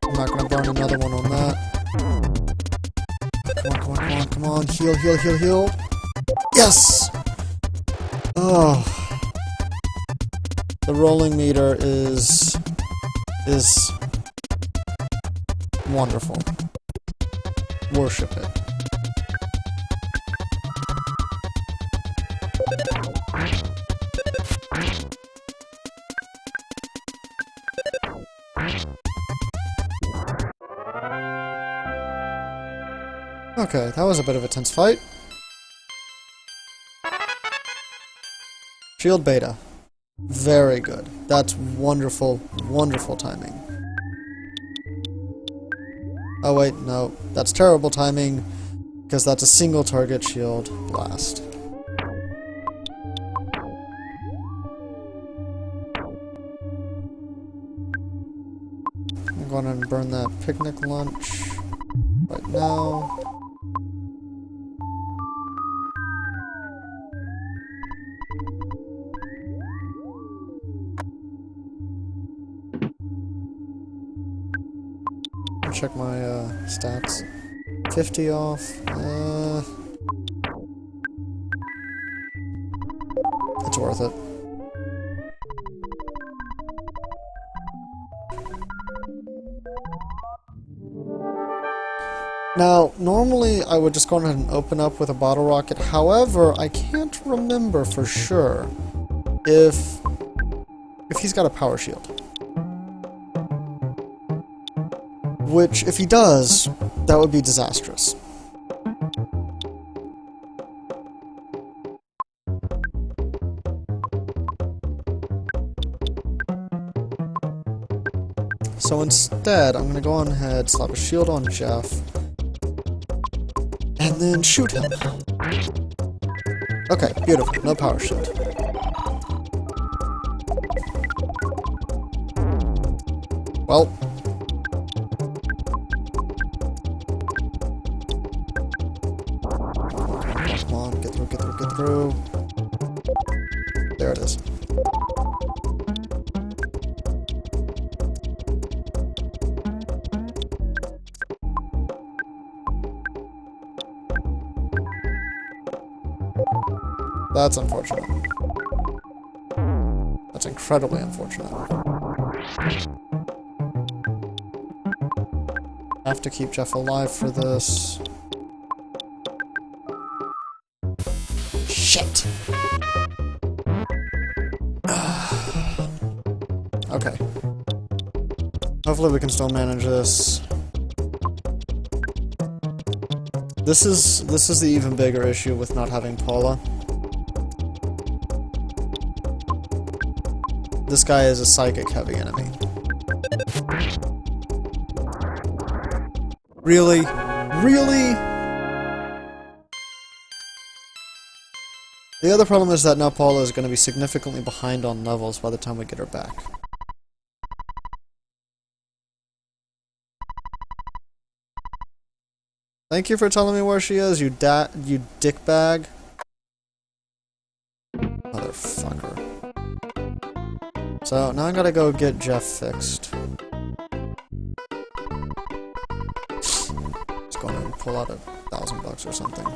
I'm not gonna burn another one on that. Come on, come on, come on, come on. Heal, heal, heal, heal. Yes! Oh. The rolling meter is wonderful. Worship it. Okay, that was a bit of a tense fight. Shield beta. Very good. That's wonderful, wonderful timing. Oh wait, no. That's terrible timing, because that's a single target shield blast. I'm going to burn that picnic lunch right now. Check my stats. 50 off. It's worth it. Now, normally I would just go ahead and open up with a bottle rocket. However, I can't remember for sure if he's got a power shield. Which, if he does, that would be disastrous. So instead, I'm gonna go on ahead, slap a shield on Jeff, and then shoot him. Okay, beautiful. No power shield. Well. Come on, get through, get through, get through. There it is. That's unfortunate. That's incredibly unfortunate. I have to keep Jeff alive for this. Shit! Okay. Hopefully we can still manage this. This is the even bigger issue with not having Paula. This guy is a psychic heavy enemy. Really? Really? The other problem is that now Paula is going to be significantly behind on levels by the time we get her back. Thank you for telling me where she is, you dickbag. Motherfucker. So, now I gotta go get Jeff fixed. Let's go and pull out $1,000 or something.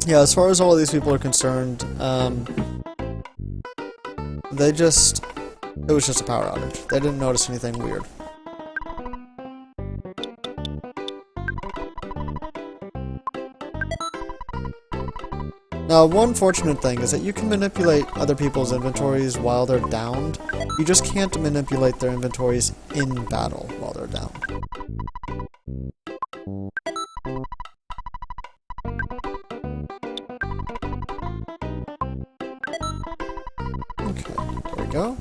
Yeah, as far as all of these people are concerned, it was just a power outage. They didn't notice anything weird. Now, one fortunate thing is that you can manipulate other people's inventories while they're downed. You just can't manipulate their inventories in battle while they're down. Okay, there we go.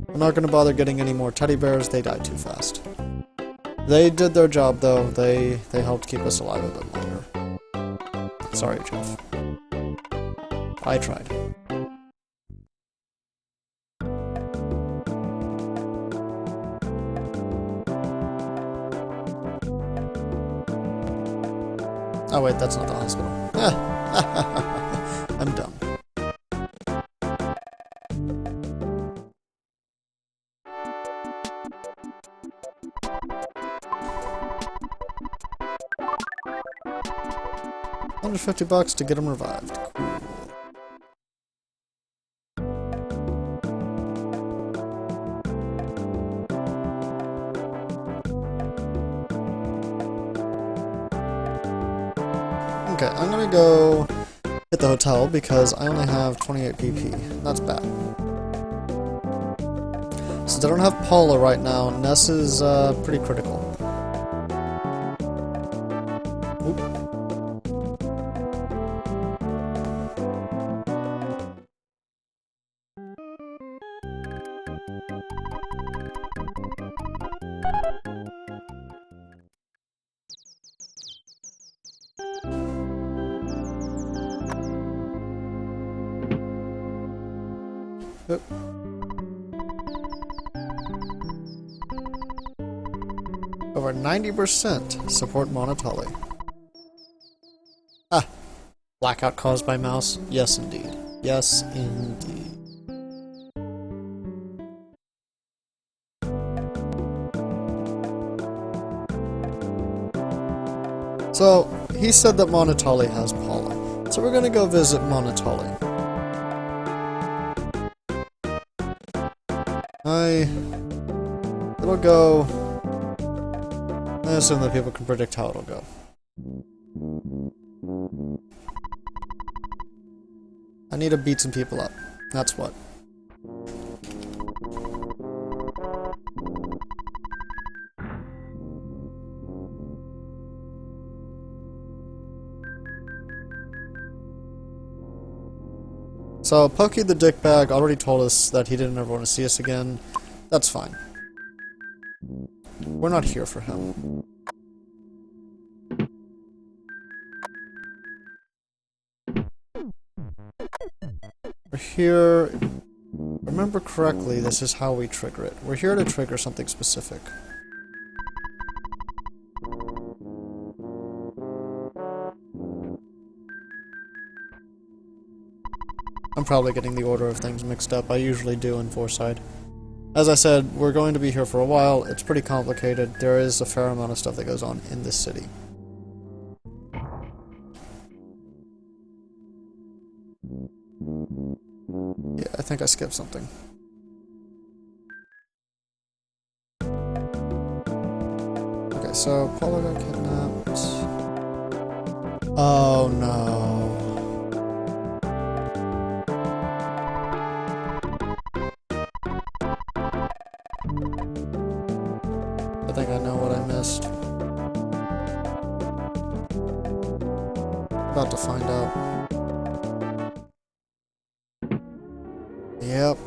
I'm not gonna bother getting any more teddy bears, they died too fast. They did their job though, they helped keep us alive a bit longer. Sorry, Jeff. I tried. Oh wait, that's not the hospital. I'm dumb. $150 to get him revived. Cool. Okay, I'm gonna go hit the hotel because I only have 28 PP. That's bad. Since I don't have Paula right now, Ness is pretty critical. Oop. Oop. Over 90% support Monotoli. Ah, blackout caused by mouse? Yes, indeed. Yes, indeed. So, he said that Monotoli has Paula. So we're gonna go visit Monotoli. It'll go... I assume that people can predict how it'll go. I need to beat some people up. That's what. So, Pokey the Dickbag already told us that he didn't ever want to see us again. That's fine. We're not here for him. We're here... If I remember correctly, this is how we trigger it. We're here to trigger something specific. I'm probably getting the order of things mixed up. I usually do in Fourside. As I said, we're going to be here for a while. It's pretty complicated. There is a fair amount of stuff that goes on in this city. I think I skipped something. Okay, so Paula got kidnapped. Oh no. I think I know what I missed. About to find out. Yep.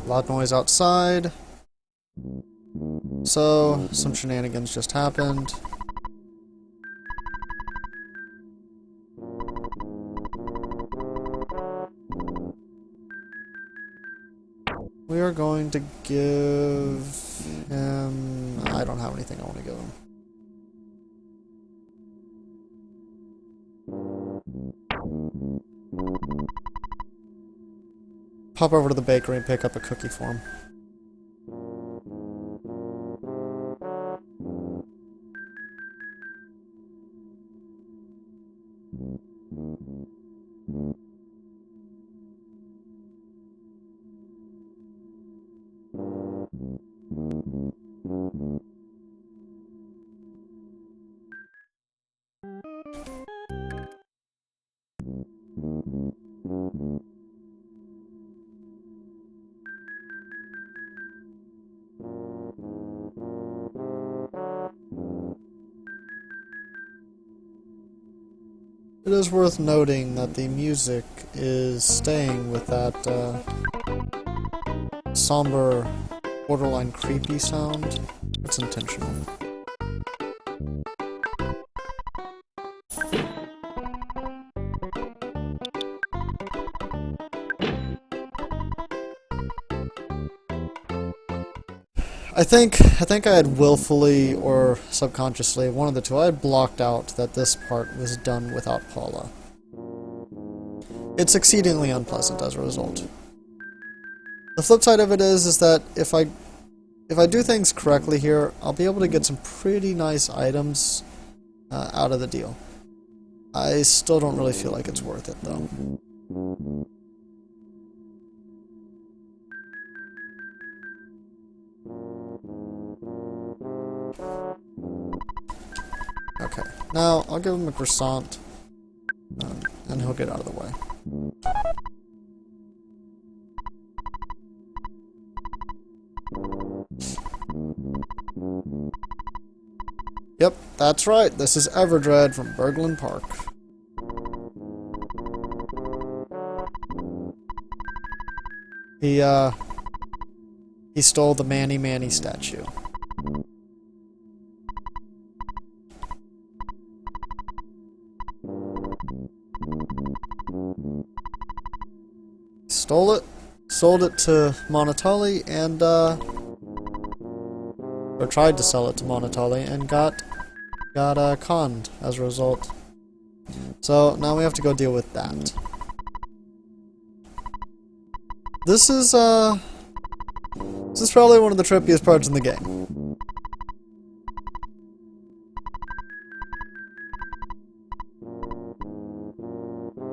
Loud noise outside. So, some shenanigans just happened. We are going to give him... I don't have anything I want to give him. Pop over to the bakery and pick up a cookie for him. It is worth noting that the music is staying with that somber, borderline creepy sound. It's intentional. I think I had willfully or subconsciously, one of the two, I had blocked out that this part was done without Paula. It's exceedingly unpleasant as a result. The flip side of it is that if I do things correctly here, I'll be able to get some pretty nice items out of the deal. I still don't really feel like it's worth it though. Okay, now I'll give him a croissant, and he'll get out of the way. Yep, that's right, this is Everdread from Berglund Park. He stole the Manny Manny statue. Stole it, sold it to Monotoli, and, or tried to sell it to Monotoli, and got conned as a result. So, now we have to go deal with that. This is probably one of the trippiest parts in the game.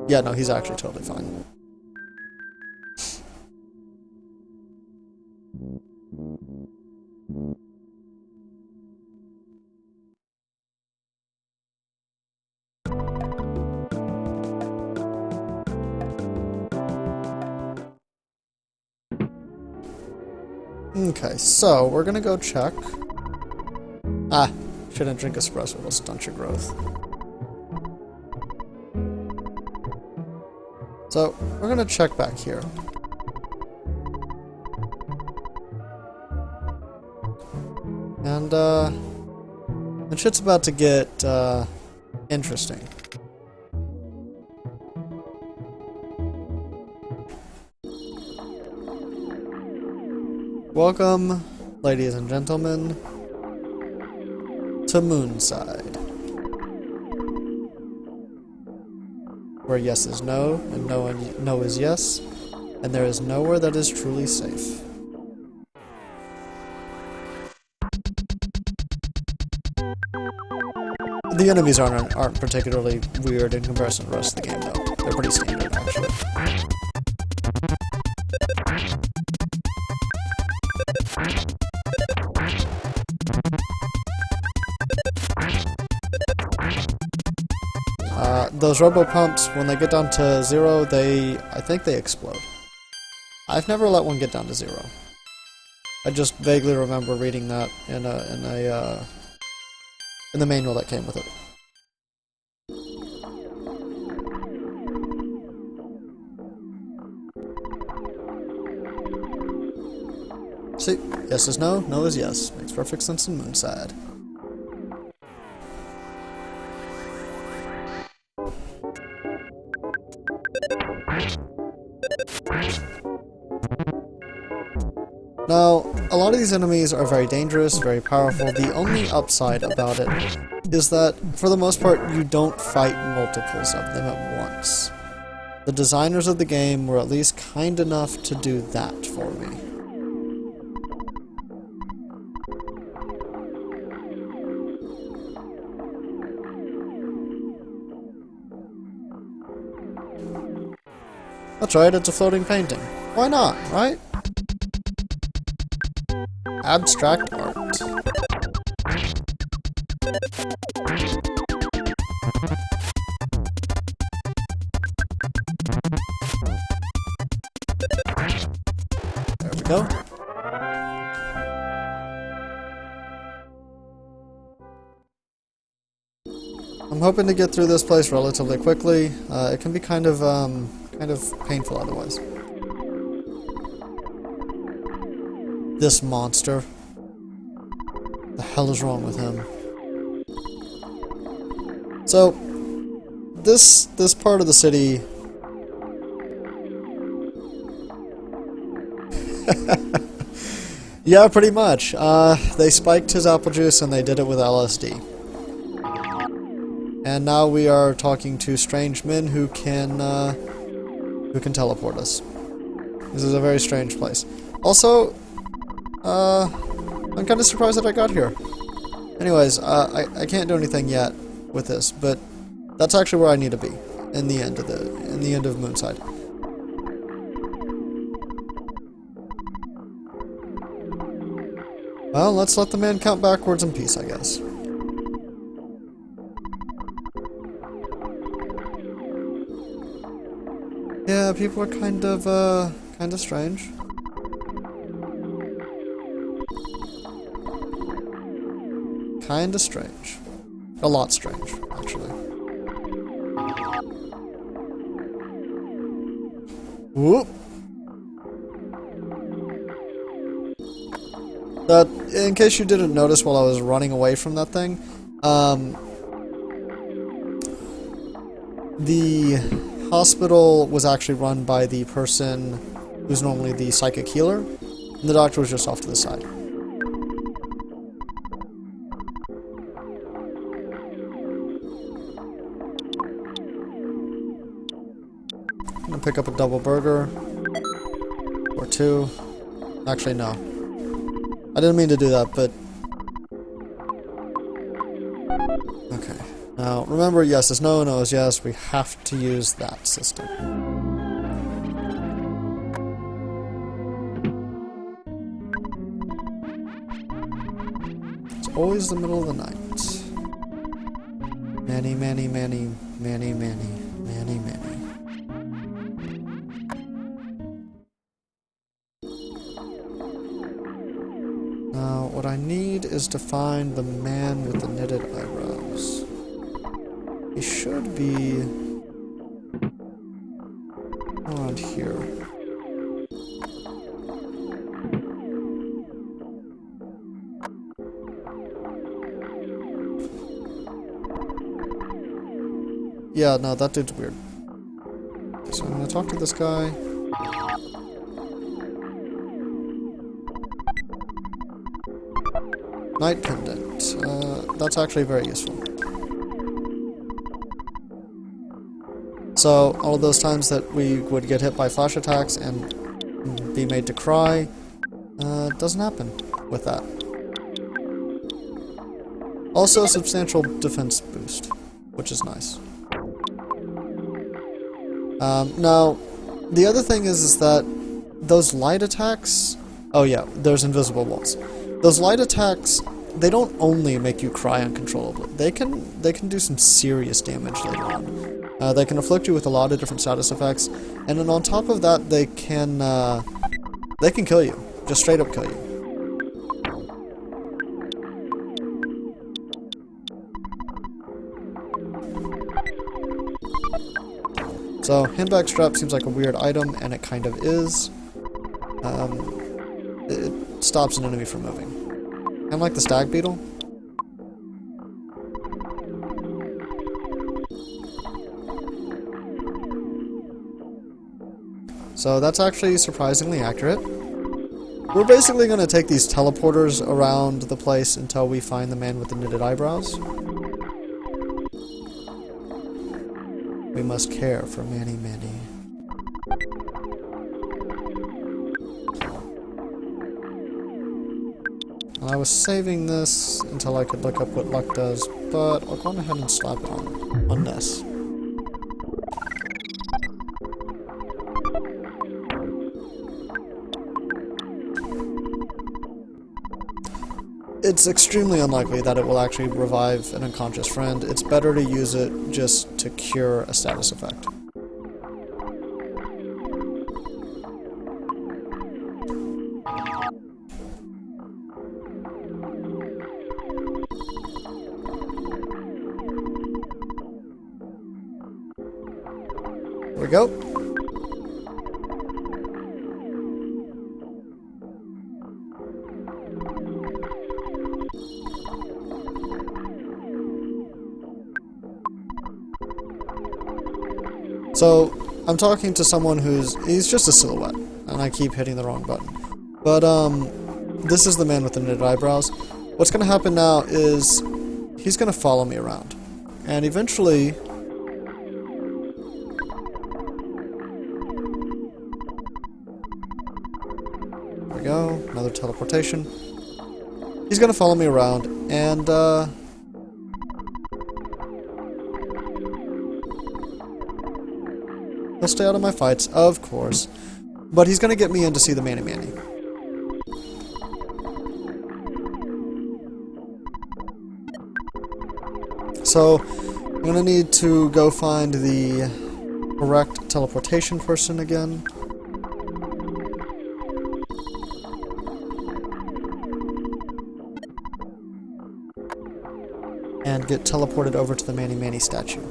Yeah, no, he's actually totally fine. Okay, so we're gonna go check. Ah, shouldn't drink espresso, it'll stunt your growth. So, we're gonna check back here. And shit's about to get, interesting. Welcome, ladies and gentlemen, to Moonside. Where yes is no, and no is yes, and there is nowhere that is truly safe. The enemies aren't particularly weird in comparison to the rest of the game, though. They're pretty standard, actually. Those robo pumps, when they get down to 0, I think they explode. I've never let one get down to 0. I just vaguely remember reading that in the manual that came with it. See, yes is no, no is yes. Makes perfect sense in Moonside. Now, a lot of these enemies are very dangerous, very powerful. The only upside about it is that, for the most part, you don't fight multiples of them at once. The designers of the game were at least kind enough to do that for me. That's right, it's a floating painting. Why not, right? Abstract art. There we go. I'm hoping to get through this place relatively quickly. It can be kind of painful otherwise. This monster. The hell is wrong with him? So, this part of the city... yeah, pretty much. They spiked his apple juice and they did it with LSD. And now we are talking to strange men who can teleport us. This is a very strange place. Also, I'm kind of surprised that I got here. Anyways, I can't do anything yet with this, but that's actually where I need to be in the end of Moonside. Well, let's let the man count backwards in peace, I guess. Yeah, people are kind of strange. Kinda strange. A lot strange, actually. Whoop! In case you didn't notice while I was running away from that thing, the hospital was actually run by the person who's normally the psychic healer, and the doctor was just off to the side. I'm gonna pick up a double burger. Or two. Actually, no. I didn't mean to do that, but... okay. Now, remember, yes is no, no is yes. We have to use that system. It's always the middle of the night. Many, many, many, many, many, many, many. Now, what I need is to find the man with the knitted eyebrows. He should be around here. Yeah, no, that dude's weird. So I'm gonna talk to this guy. Night Pendant. That's actually very useful. So, all of those times that we would get hit by flash attacks and be made to cry, doesn't happen with that. Also a substantial defense boost, which is nice. Now, the other thing is that those light attacks... Oh yeah, there's invisible walls. Those light attacks, they don't only make you cry uncontrollably. They can do some serious damage later on. They can afflict you with a lot of different status effects, and then on top of that, they can kill you. Just straight up kill you. So, handbag strap seems like a weird item, and it kind of is. It stops an enemy from moving. Kind of like the stag beetle. So that's actually surprisingly accurate. We're basically going to take these teleporters around the place until we find the man with the knitted eyebrows. We must care for Manny Manny. I was saving this until I could look up what luck does, but I'll go ahead and slap it on this. It's extremely unlikely that it will actually revive an unconscious friend. It's better to use it just to cure a status effect. There we go. So, I'm talking to someone he's just a silhouette, and I keep hitting the wrong button. But, this is the man with the knitted eyebrows. What's gonna happen now is, he's gonna follow me around. And eventually... There we go, another teleportation. He's gonna follow me around, and, he'll stay out of my fights, of course. But he's gonna get me in to see the Manny Manny. So, I'm gonna need to go find the correct teleportation person again. And get teleported over to the Manny Manny statue.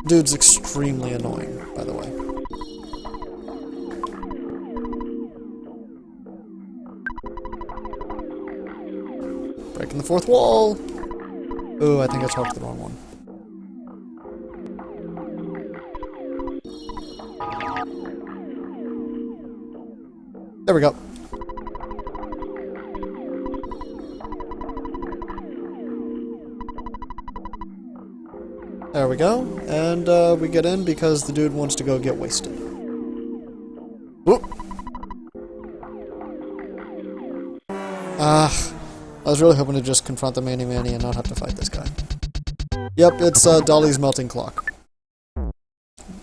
Dude's extremely annoying, by the way. Breaking the fourth wall! Ooh, I think I talked to the wrong one. There we go. There we go, and we get in because the dude wants to go get wasted. Whoop! I was really hoping to just confront the Manny Manny and not have to fight this guy. Yep, it's Dolly's melting clock.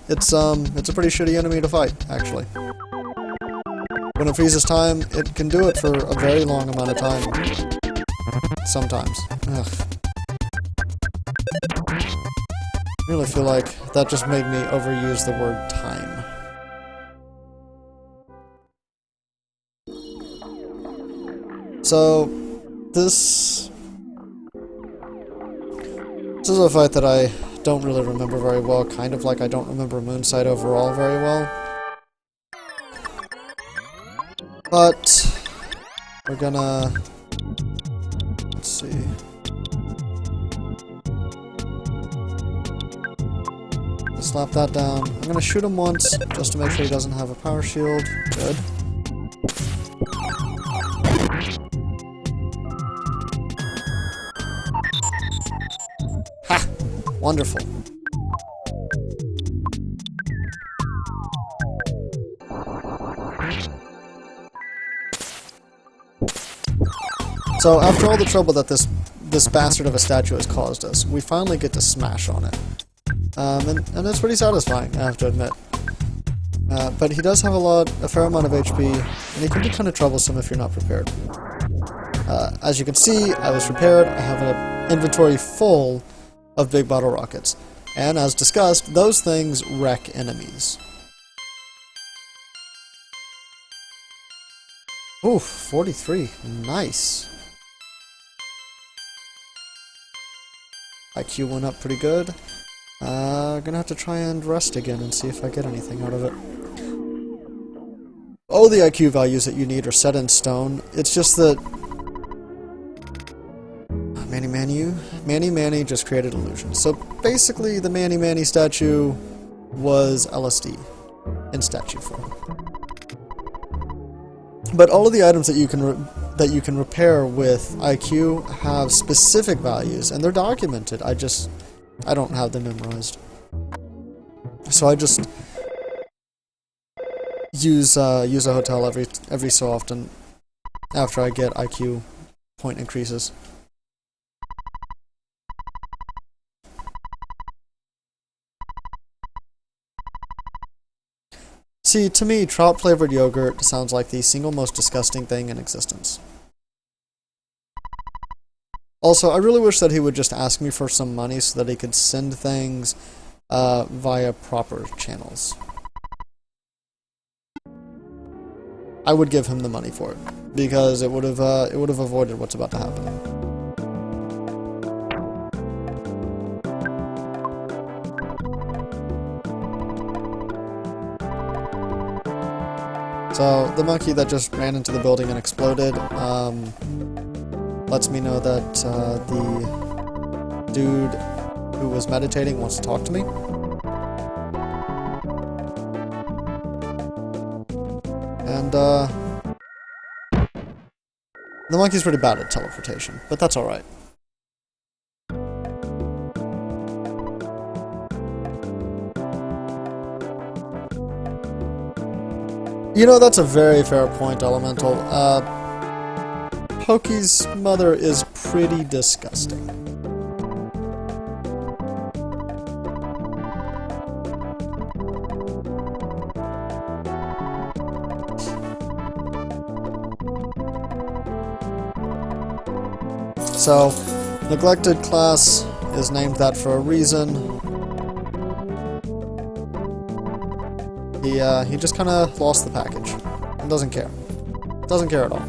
It's a pretty shitty enemy to fight, actually. When it freezes time, it can do it for a very long amount of time. Sometimes. Ugh. I really feel like that just made me overuse the word time. So, this is a fight that I don't really remember very well, kind of like I don't remember Moonside overall very well. But, we're gonna... let's see... slap that down. I'm gonna shoot him once, just to make sure he doesn't have a power shield. Good. Ha! Wonderful. So after all the trouble that this bastard of a statue has caused us, we finally get to smash on it. And it's pretty satisfying, I have to admit. But he does have a fair amount of HP, and he can be kind of troublesome if you're not prepared. As you can see, I was prepared. I have an inventory full of big bottle rockets. And as discussed, those things wreck enemies. Oof, 43. Nice. IQ went up pretty good. Gonna have to try and rest again and see if I get anything out of it. All the IQ values that you need are set in stone. It's just that Manny just created illusions. So basically, the Manny statue was LSD in statue form. But all of the items that you can repair with IQ have specific values, and they're documented. I don't have them memorized. So I just use a hotel every so often after I get IQ point increases. See, to me, trout-flavored yogurt sounds like the single most disgusting thing in existence. Also, I really wish that he would just ask me for some money so that he could send things via proper channels. I would give him the money for it, because it would have avoided what's about to happen. So, the monkey that just ran into the building and exploded, lets me know that the dude who was meditating wants to talk to me. And, the monkey's pretty bad at teleportation, but that's alright. You know, that's a very fair point, Elemental. Pokey's mother is pretty disgusting. So, neglected class is named that for a reason. He just kind of lost the package. And doesn't care. Doesn't care at all.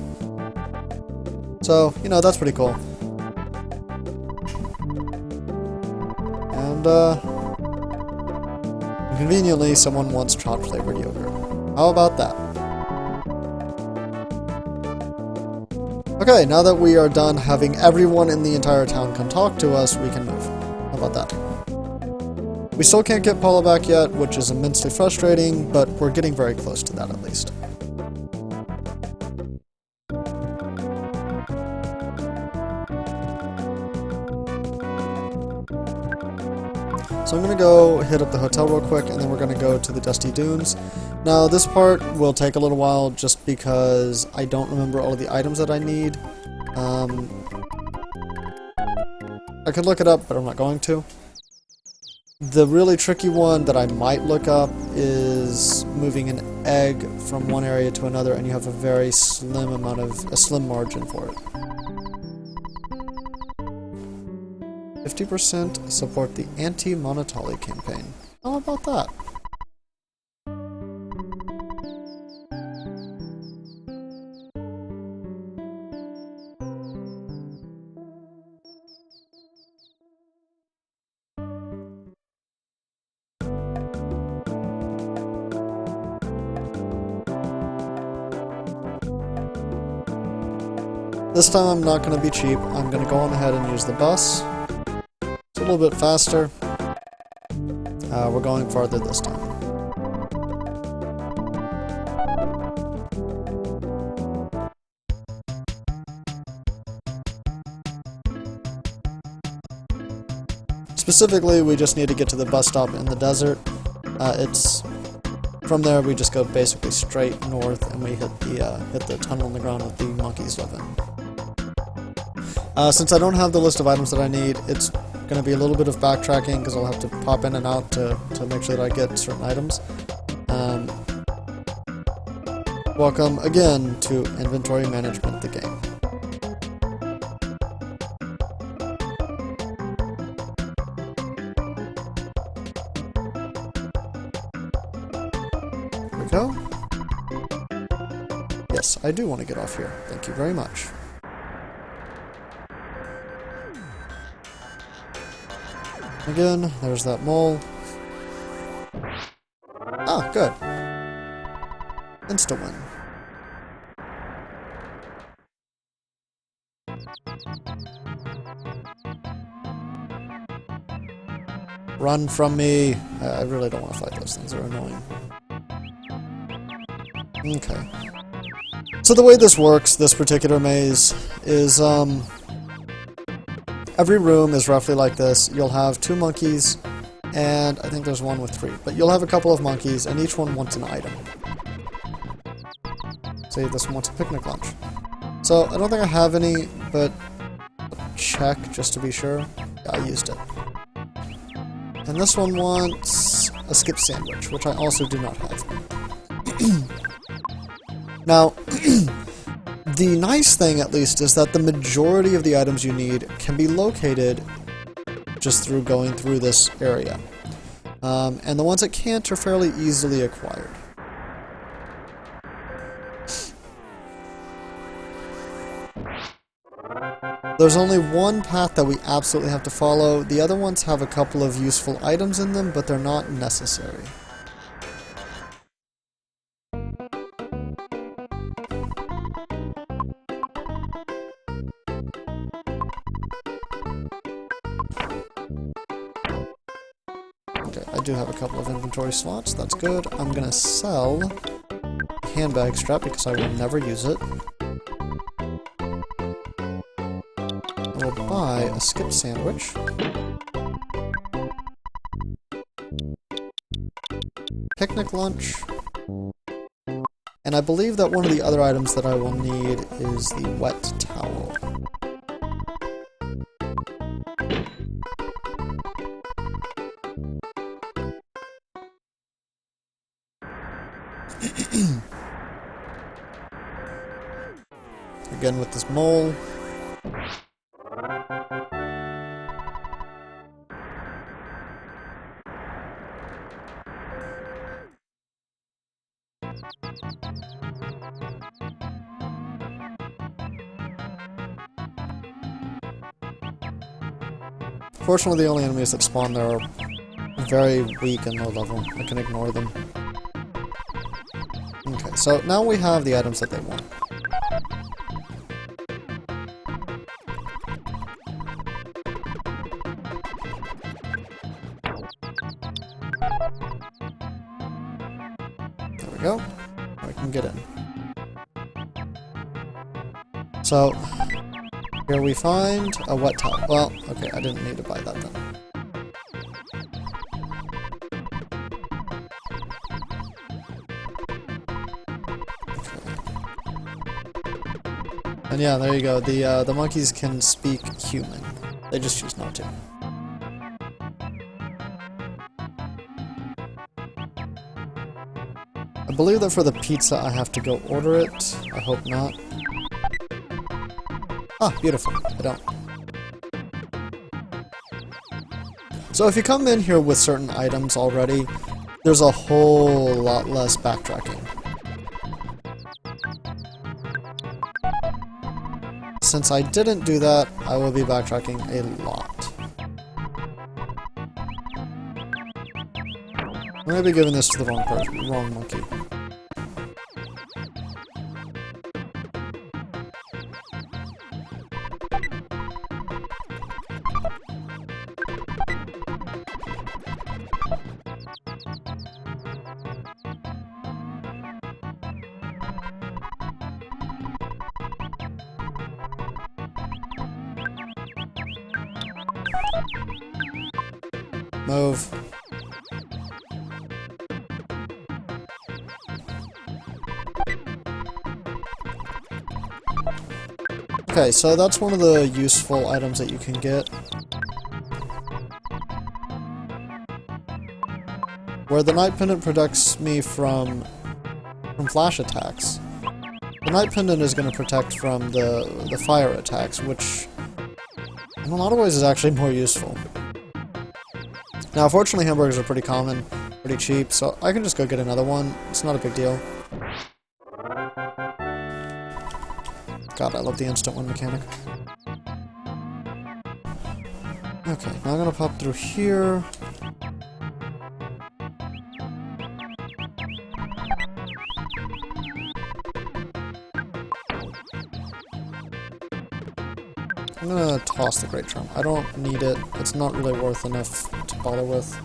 So, you know, that's pretty cool. And, conveniently, someone wants chocolate-flavored yogurt. How about that? Okay, now that we are done having everyone in the entire town come talk to us, we can move. How about that? We still can't get Paula back yet, which is immensely frustrating, but we're getting very close to that at least. So I'm going to go hit up the hotel real quick, and then we're going to go to the Dusty Dunes. Now, this part will take a little while just because I don't remember all of the items that I need. I could look it up, but I'm not going to. The really tricky one that I might look up is moving an egg from one area to another, and you have a very slim margin for it. 50% support the anti-Monotoli campaign. How about that? This time I'm not going to be cheap. I'm going to go on ahead and use the bus. It's a little bit faster. We're going farther this time. Specifically, we just need to get to the bus stop in the desert. From there, we just go basically straight north, and we hit the tunnel in the ground that the monkeys live in. Since I don't have the list of items that I need, it's going to be a little bit of backtracking because I'll have to pop in and out to make sure that I get certain items. Welcome again to Inventory Management, the game. Here we go. Yes, I do want to get off here. Thank you very much. Again, there's that mole. Ah, good. Insta-win. Run from me! I really don't want to fight those things, they're annoying. Okay. So the way this works, this particular maze, is, every room is roughly like this. You'll have 2 monkeys, and I think there's one with 3. But you'll have a couple of monkeys, and each one wants an item. Say this one wants a picnic lunch. So, I don't think I have any, but I'll check just to be sure. Yeah, I used it. And this one wants a skip sandwich, which I also do not have. Now, the nice thing, at least, is that the majority of the items you need can be located just through going through this area. And the ones that can't are fairly easily acquired. There's only one path that we absolutely have to follow. The other ones have a couple of useful items in them, but they're not necessary. Okay, I do have a couple of inventory slots, that's good. I'm gonna sell a handbag strap because I will never use it. I will buy a skip sandwich. Picnic lunch. And I believe that one of the other items that I will need is the wet towel. Again with this mole. Fortunately, the only enemies that spawn there are very weak and low level. I can ignore them. Okay, so now we have the items that they want. There we go. Now we can get in. So, here we find a wet towel. Well, okay, I didn't need to buy that then. And yeah, there you go. The monkeys can speak human. They just choose not to. I believe that for the pizza I have to go order it. I hope not. Ah, beautiful. I don't. So if you come in here with certain items already, there's a whole lot less backtracking. Since I didn't do that, I will be backtracking a lot. I'm gonna be giving this to the wrong person, wrong monkey. Move. Okay, so that's one of the useful items that you can get. Where the Night Pendant protects me from flash attacks. The Night Pendant is going to protect from the fire attacks, which in a lot of ways is actually more useful. Now, fortunately, hamburgers are pretty common, pretty cheap, so I can just go get another one. It's not a big deal. God, I love the instant one mechanic. Okay, now I'm gonna pop through here. I'm gonna toss the Great Drum. I don't need it. It's not really worth enough to bother with.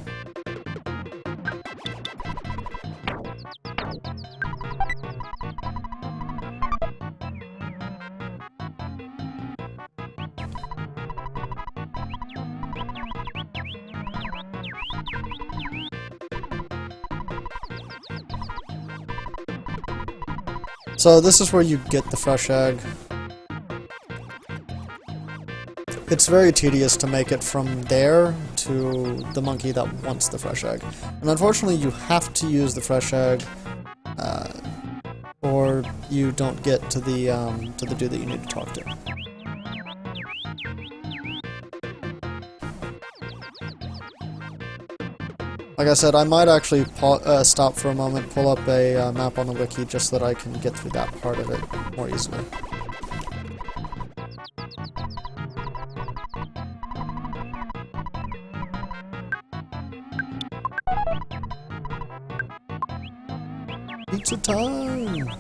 So this is where you get the fresh egg. It's very tedious to make it from there to the monkey that wants the fresh egg. And unfortunately you have to use the fresh egg, or you don't get to the dude that you need to talk to. Like I said, I might actually stop for a moment, pull up a map on the wiki just so that I can get through that part of it more easily. Pizza time!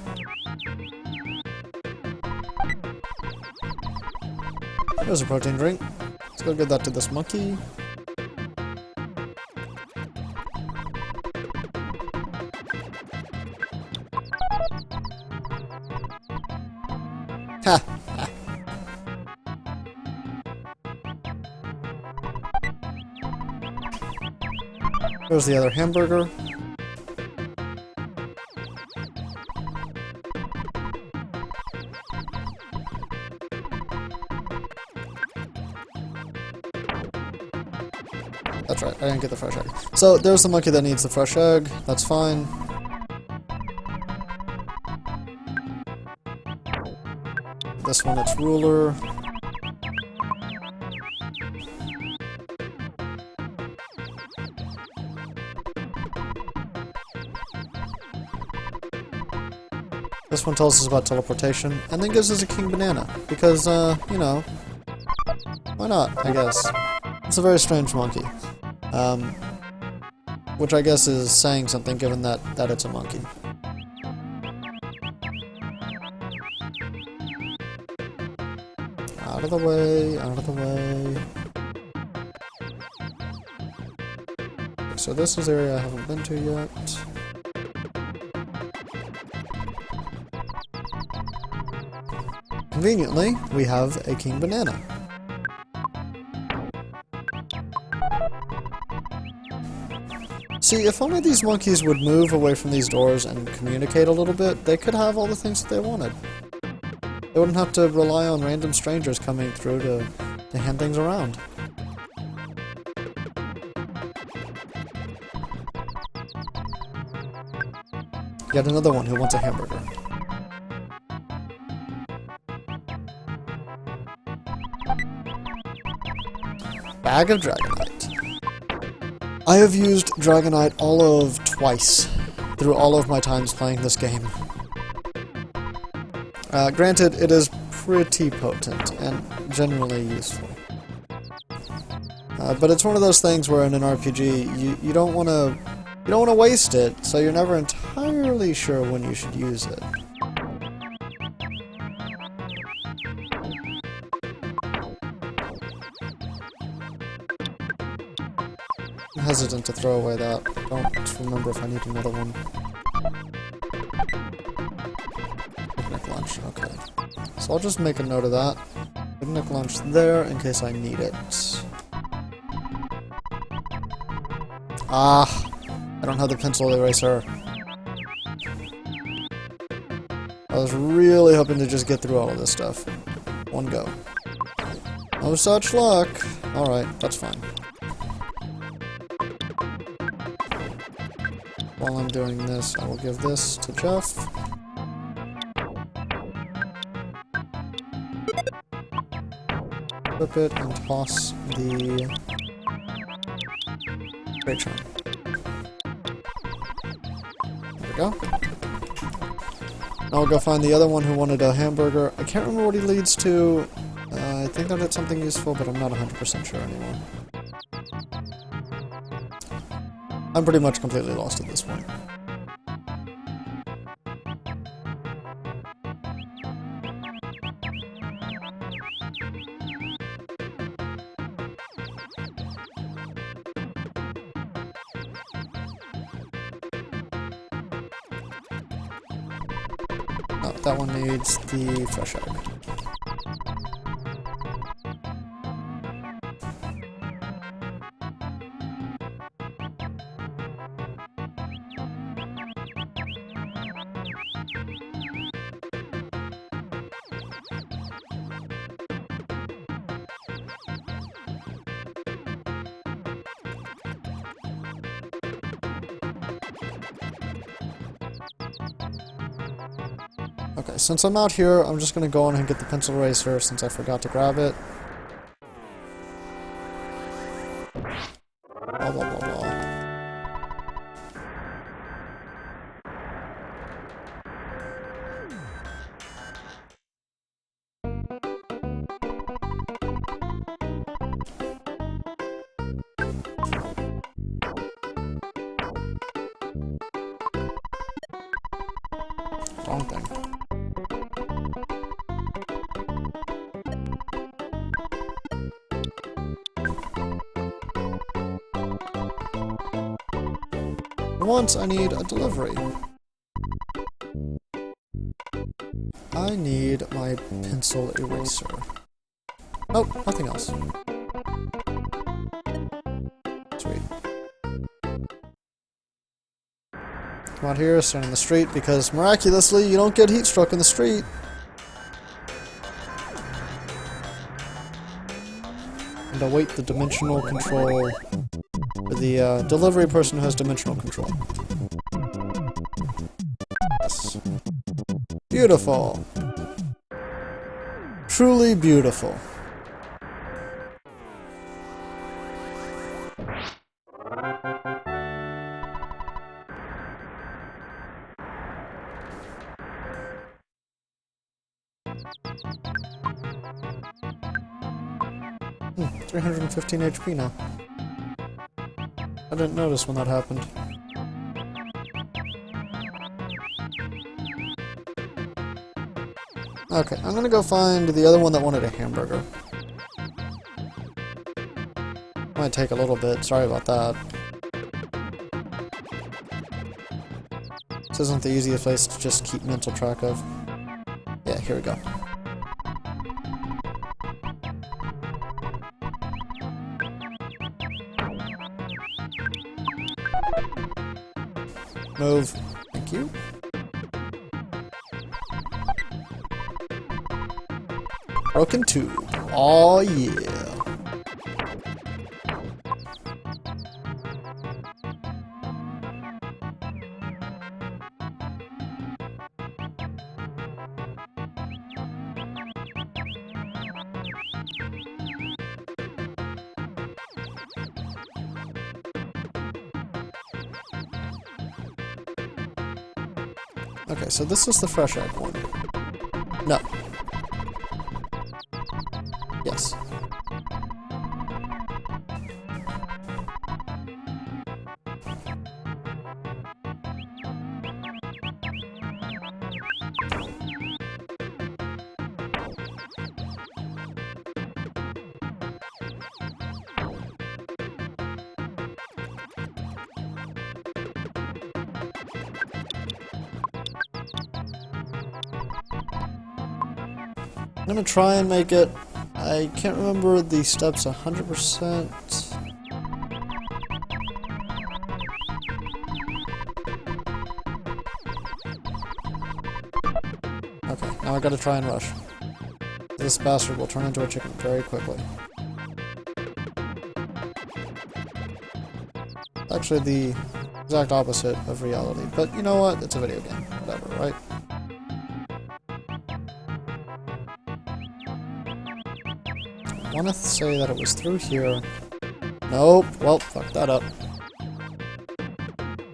There's a protein drink. Let's go give that to this monkey. Ha! Ha. There's the other hamburger. That's right, I didn't get the fresh egg. So, there's the monkey that needs the fresh egg. That's fine. This one, it's ruler. This one tells us about teleportation, and then gives us a king banana. Because, you know, why not, I guess. It's a very strange monkey. Which I guess is saying something, given that it's a monkey. Out of the way, out of the way. So this is the area I haven't been to yet. Conveniently, we have a king banana. See, if only these monkeys would move away from these doors and communicate a little bit, they could have all the things that they wanted. They wouldn't have to rely on random strangers coming through to hand things around. Yet another one who wants a hamburger. Bag of Dragonite. I have used Dragonite all of twice through all of my times playing this game. Granted, it is pretty potent and generally useful. But it's one of those things where in an RPG you don't want to waste it, so you're never entirely sure when you should use it. I'm hesitant to throw away that. I don't remember if I need another one. Picnic lunch, okay. So I'll just make a note of that. Picnic lunch there in case I need it. Ah, I don't have the pencil eraser. I was really hoping to just get through all of this stuff. One go. No such luck. Alright, that's fine. While I'm doing this, I will give this to Jeff. Flip it and toss the Great Charm. There we go. Now I'll go find the other one who wanted a hamburger. I can't remember what he leads to. I think that it's something useful, but I'm not 100% sure anymore. I'm pretty much completely lost at this point. Oh, that one needs the fresh egg. Okay, since I'm out here, I'm just gonna go on and get the pencil eraser since I forgot to grab it. Blah, blah, blah, blah. Wrong thing. Once I need a delivery. I need my pencil eraser. Oh, nothing else. Sweet. Come out here, stand in the street, because miraculously you don't get heat struck in the street. And await the dimensional control. The delivery person who has dimensional control. Yes. Beautiful. Truly beautiful. Hmm, 315 HP now. I didn't notice when that happened. Okay, I'm gonna go find the other one that wanted a hamburger. Might take a little bit, sorry about that. This isn't the easiest place to just keep mental track of. Yeah, here we go. Move. Thank you. Broken tube. Aw, yeah. Okay, so this is the fresh egg one. No. Yes. I'm gonna try and make it. I can't remember the steps 100%. Okay, now I gotta try and rush. This bastard will turn into a chicken very quickly. Actually, the exact opposite of reality. But you know what? It's a video game. Whatever, right? I want to say that it was through here. Nope. Well, fuck that up.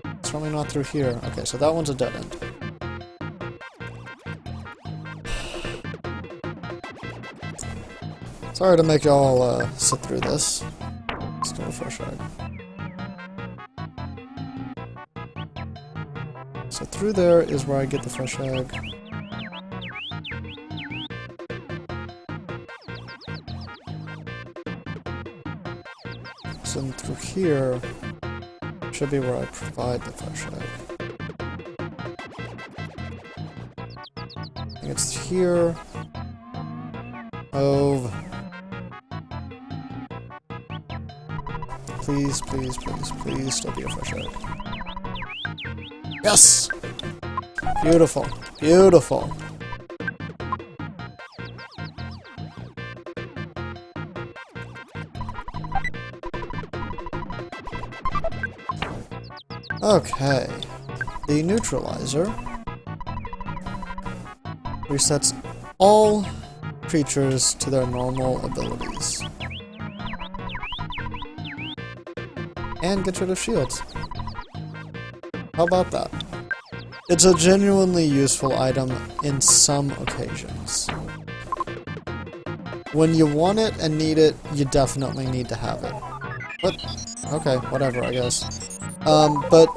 It's certainly not through here. Okay, so that one's a dead end. Sorry to make y'all sit through this. Let's do a Fourside. So through there is where I get the fresh egg. So through here should be where I provide the fresh egg. I think it's here. Oh. Please, please, please, please, still be a fresh egg. Yes! Beautiful. Beautiful. Okay. The neutralizer resets all creatures to their normal abilities. And gets rid of shields. How about that? It's a genuinely useful item in some occasions. When you want it and need it, you definitely need to have it. But, okay, whatever, I guess. But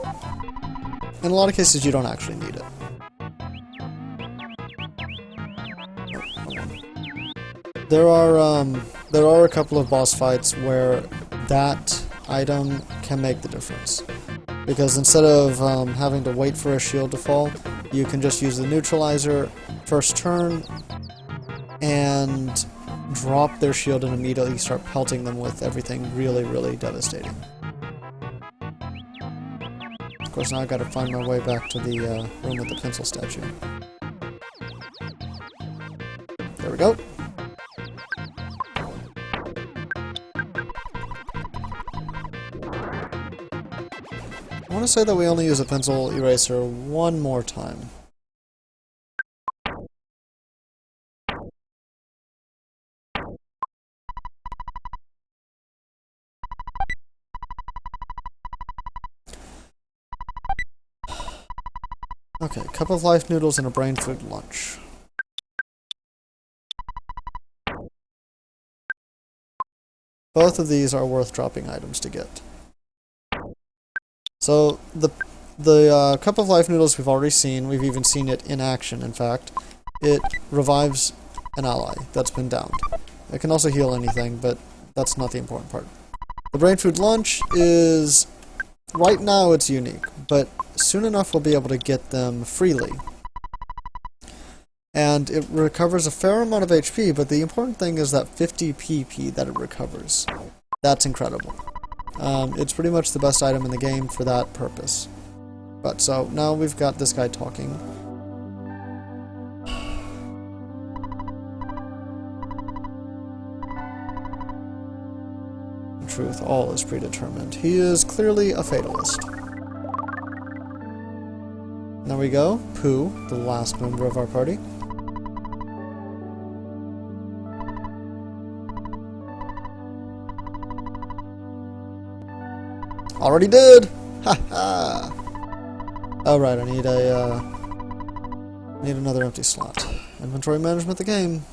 in a lot of cases, you don't actually need it. There are a couple of boss fights where that item can make the difference. Because instead of having to wait for a shield to fall, you can just use the neutralizer first turn and drop their shield and immediately start pelting them with everything really, really devastating. Of course, now I've got to find my way back to the room with the pencil statue. There we go. I want to say that we only use a pencil eraser one more time. Okay, cup of life noodles and a brain food lunch. Both of these are worth dropping items to get. So, the cup of life noodles we've already seen. We've even seen it in action, in fact. It revives an ally that's been downed. It can also heal anything, but that's not the important part. The brain food lunch is... right now it's unique, but soon enough we'll be able to get them freely. And it recovers a fair amount of HP, but the important thing is that 50 PP that it recovers. That's incredible. It's pretty much the best item in the game for that purpose. But so, now we've got this guy talking. In truth, all is predetermined. He is clearly a fatalist. There we go. Pooh, the last member of our party. Already did! Ha ha! Alright, I need another empty slot. Inventory management the game.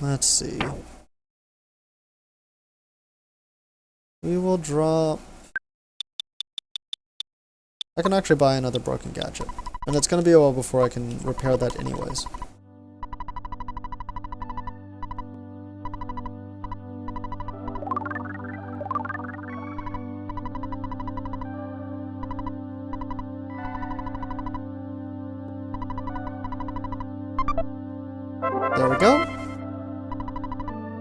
Let's see. We will drop... I can actually buy another broken gadget. And it's gonna be a while before I can repair that anyways. There we go.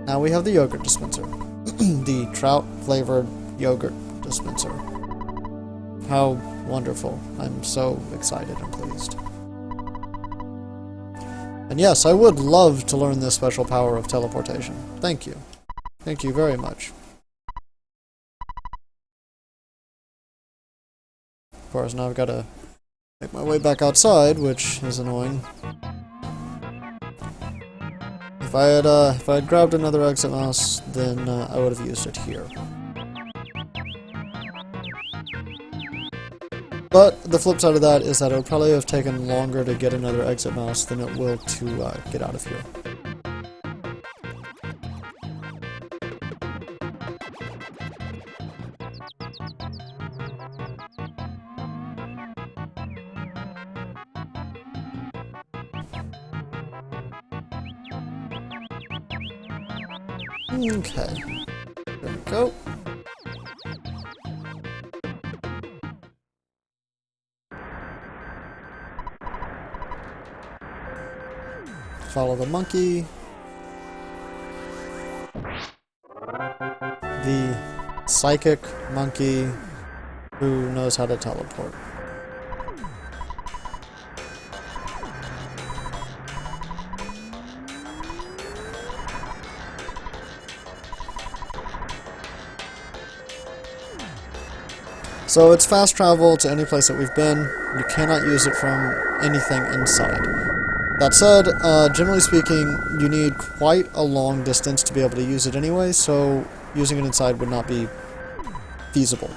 Now we have the yogurt dispenser. The trout-flavored yogurt dispenser. How wonderful. I'm so excited and pleased. And yes, I would love to learn this special power of teleportation. Thank you. Thank you very much. Of course, now I've got to make my way back outside, which is annoying. If I had grabbed another exit mouse, then I would have used it here. But the flip side of that is that it would probably have taken longer to get another exit mouse than it will to get out of here. Okay, there we go. Follow the monkey. The psychic monkey who knows how to teleport. So it's fast travel to any place that we've been. You cannot use it from anything inside. That said, generally speaking, you need quite a long distance to be able to use it anyway, so using it inside would not be feasible.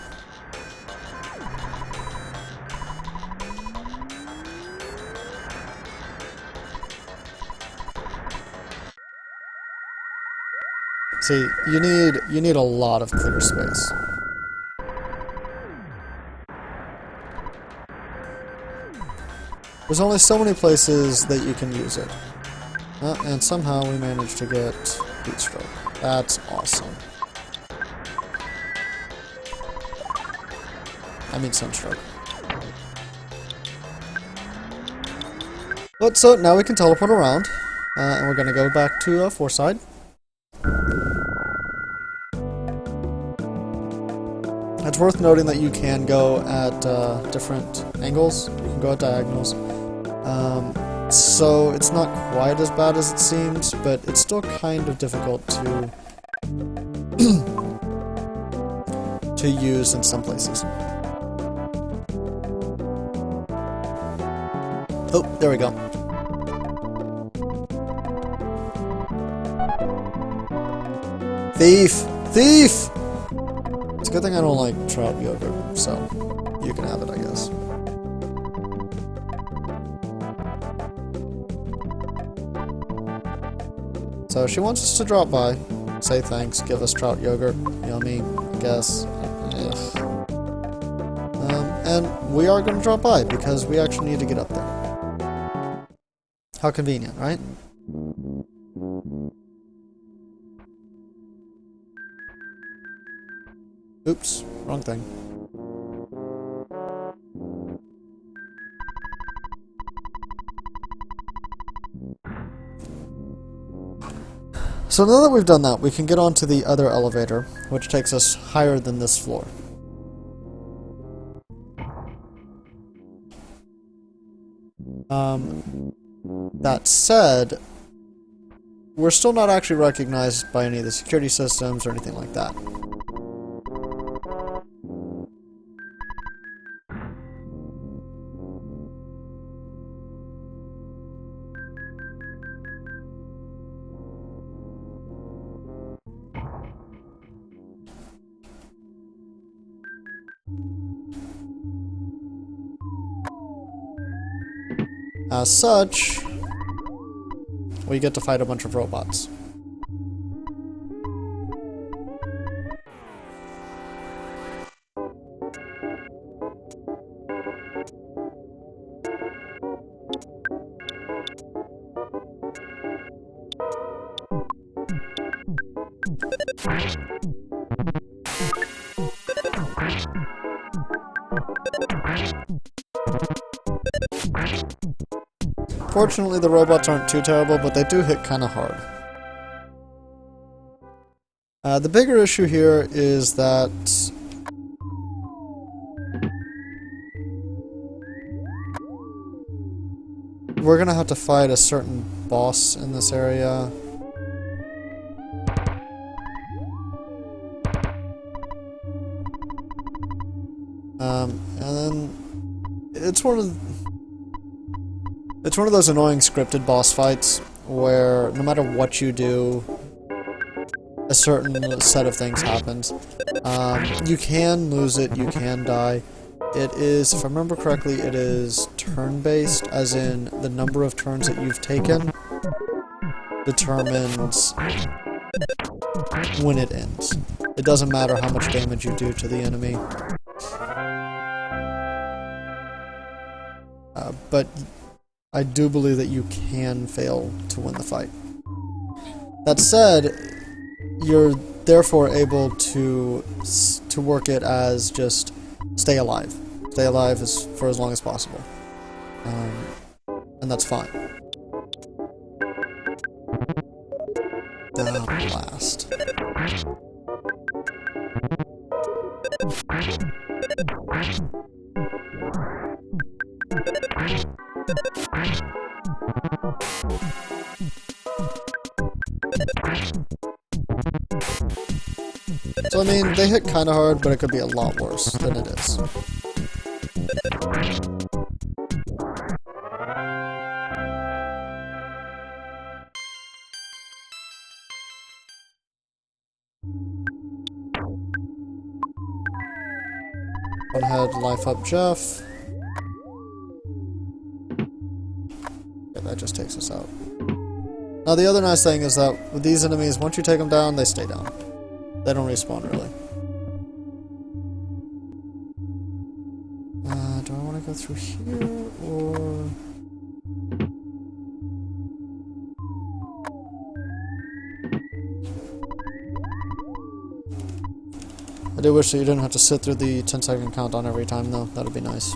See, you need a lot of clear space. There's only so many places that you can use it. And somehow we managed to get heat stroke. That's awesome. I mean sunstroke. But so now we can teleport around, and we're gonna go back to Fourside. It's worth noting that you can go at different angles. You can go at diagonals. So it's not quite as bad as it seems, but it's still kind of difficult to to use in some places. Oh, there we go. Thief! Thief! It's a good thing I don't like trout yogurt, so you can have it, I guess. So she wants us to drop by, say thanks, give us trout yogurt, yummy, I guess. Ugh. And we are going to drop by because we actually need to get up there. How convenient, right? Oops, wrong thing. So now that we've done that, we can get onto the other elevator, which takes us higher than this floor. That said, we're still not actually recognized by any of the security systems or anything like that. As such, we get to fight a bunch of robots. Fortunately, the robots aren't too terrible, but they do hit kind of hard. The bigger issue here is that we're gonna have to fight a certain boss in this area. And then it's one of those annoying scripted boss fights where no matter what you do, a certain set of things happens. You can lose it, you can die. It is, if I remember correctly, it is turn-based, as in the number of turns that you've taken determines when it ends. It doesn't matter how much damage you do to the enemy. But I do believe that you can fail to win the fight. That said, you're therefore able to work it as just stay alive. Stay alive for as long as possible. And that's fine. Blast. So I mean, they hit kinda hard, but it could be a lot worse than it is. Go ahead, life up Jeff. Yeah, that just takes us out. Now the other nice thing is that with these enemies, once you take them down, they stay down. They don't respawn, really. Do I want to go through here, or... I do wish that you didn't have to sit through the 10-second countdown every time, though. That'd be nice.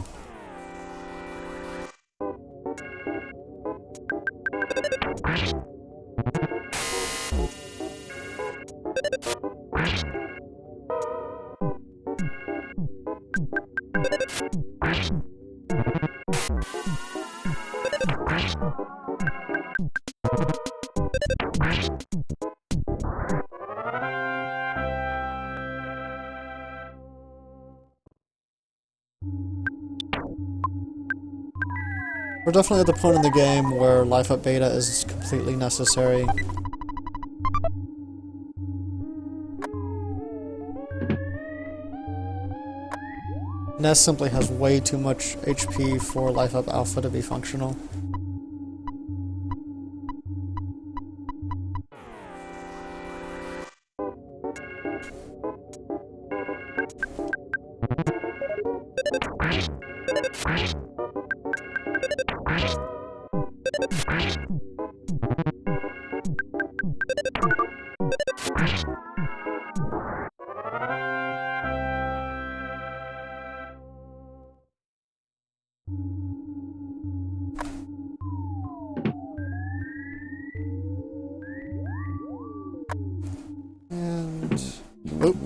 We're definitely at the point in the game where life up beta is completely necessary. Ness simply has way too much HP for life up alpha to be functional.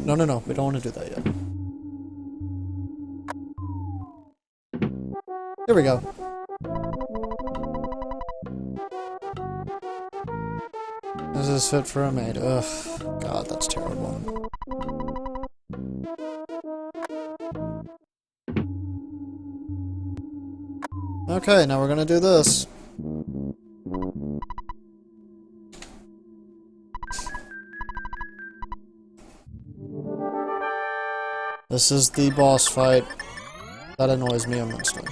Oh, no, we don't want to do that yet. Here we go. This is fit for a maid. Ugh, God, that's terrible. Okay, now we're gonna do this. This is the boss fight. That annoys me immensely.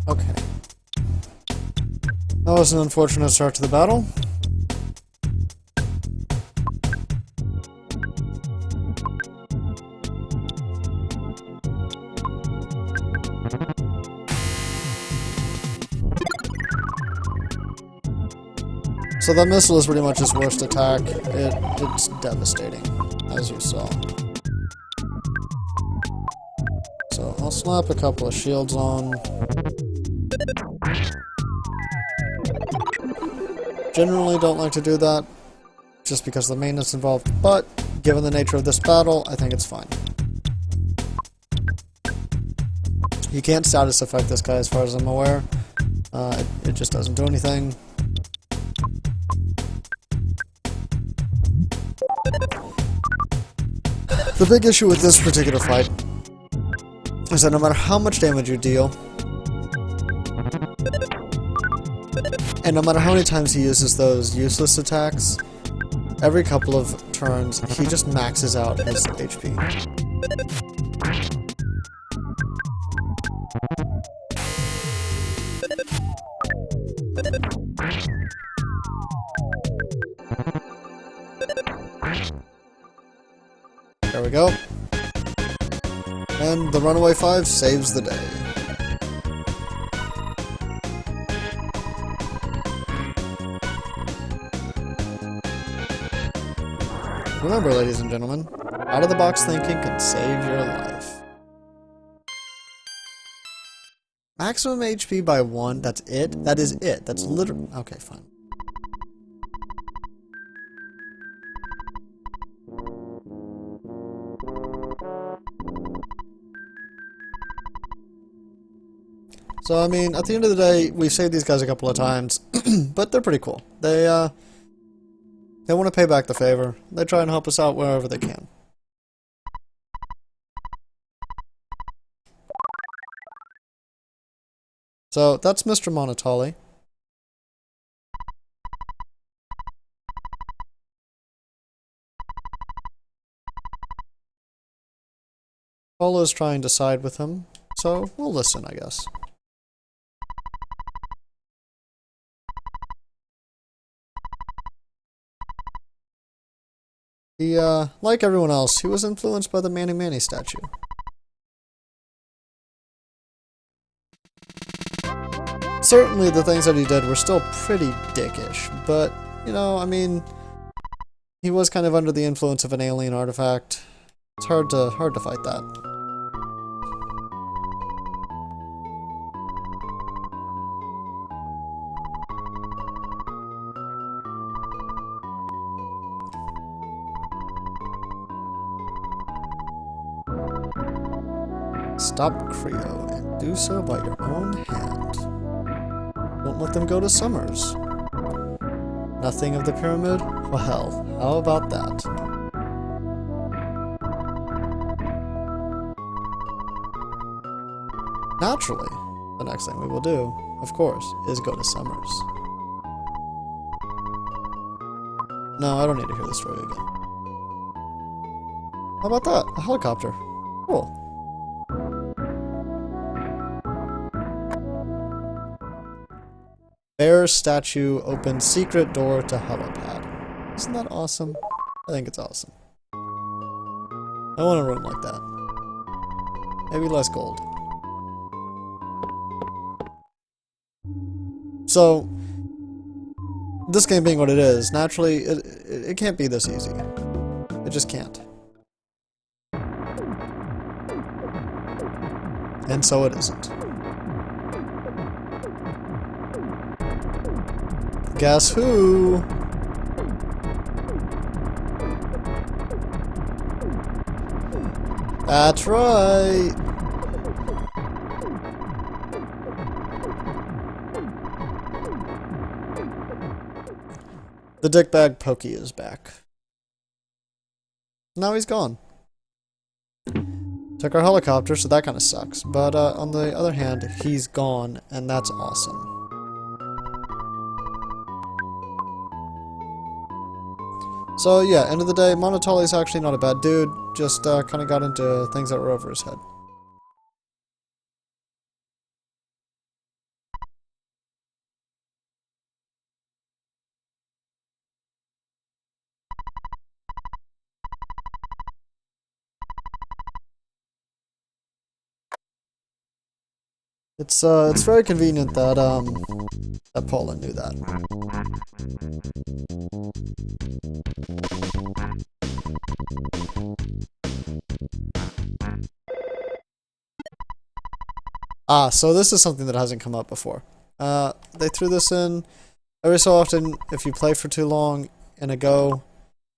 Okay. That was an unfortunate start to the battle. So that missile is pretty much his worst attack. It's devastating, as you saw. So I'll slap a couple of shields on. Generally don't like to do that, just because of the maintenance involved, but given the nature of this battle, I think it's fine. You can't status affect this guy as far as I'm aware. It just doesn't do anything. The big issue with this particular fight is that no matter how much damage you deal, and no matter how many times he uses those useless attacks, every couple of turns he just maxes out his HP. There we go. And the Runaway 5 saves the day. Remember, ladies and gentlemen, out-of-the-box thinking can save your life. Maximum HP by 1, that's it? That is it. That's literally... Okay, fine. So, I mean, at the end of the day, we've saved these guys a couple of times, but they're pretty cool. They want to pay back the favor. They try and help us out wherever they can. So, that's Mr. Monotoli. Polo's trying to side with him, so we'll listen, I guess. He, like everyone else, he was influenced by the Manny Manny statue. Certainly the things that he did were still pretty dickish, but, you know, I mean, he was kind of under the influence of an alien artifact. It's hard to fight that. Stop Creo, and do so by your own hand. Don't let them go to Summers. Nothing of the pyramid? Well, hell, how about that? Naturally, the next thing we will do, of course, is go to Summers. No, I don't need to hear the story again. How about that? A helicopter. Cool. Bear statue opens secret door to helipad. Isn't that awesome? I think it's awesome. I want a room like that. Maybe less gold. So, this game being what it is, naturally, it can't be this easy. It just can't. And so it isn't. Guess who? That's right! The dickbag Pokey is back. Now he's gone. Took our helicopter, so that kind of sucks. But on the other hand, he's gone, and that's awesome. So yeah, end of the day, Monotoli's actually not a bad dude, just kind of got into things that were over his head. It's very convenient that that Paula knew that. Ah, so this is something that hasn't come up before. They threw this in every so often. If you play for too long in a go,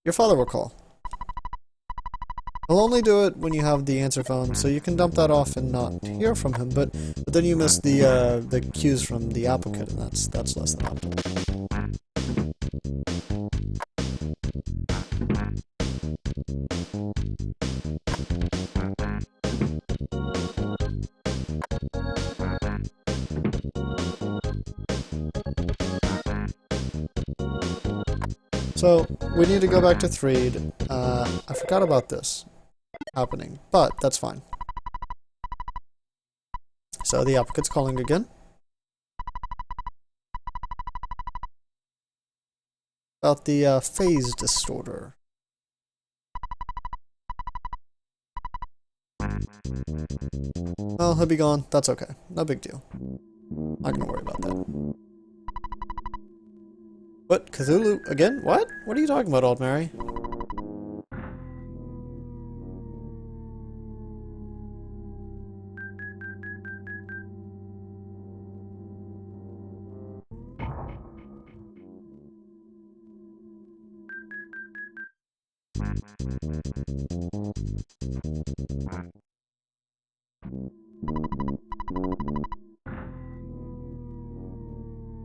your father will call. He'll only do it when you have the answer phone, so you can dump that off and not hear from him. But then you miss the cues from the applicant, and that's less than optimal. So, we need to go back to Threed. I forgot about this happening, but that's fine. So, the applicant's calling again. About the phase distorter. Well, he'll be gone. That's okay. No big deal. Not gonna worry about that. What? Cthulhu again? What? What are you talking about, Old Mary?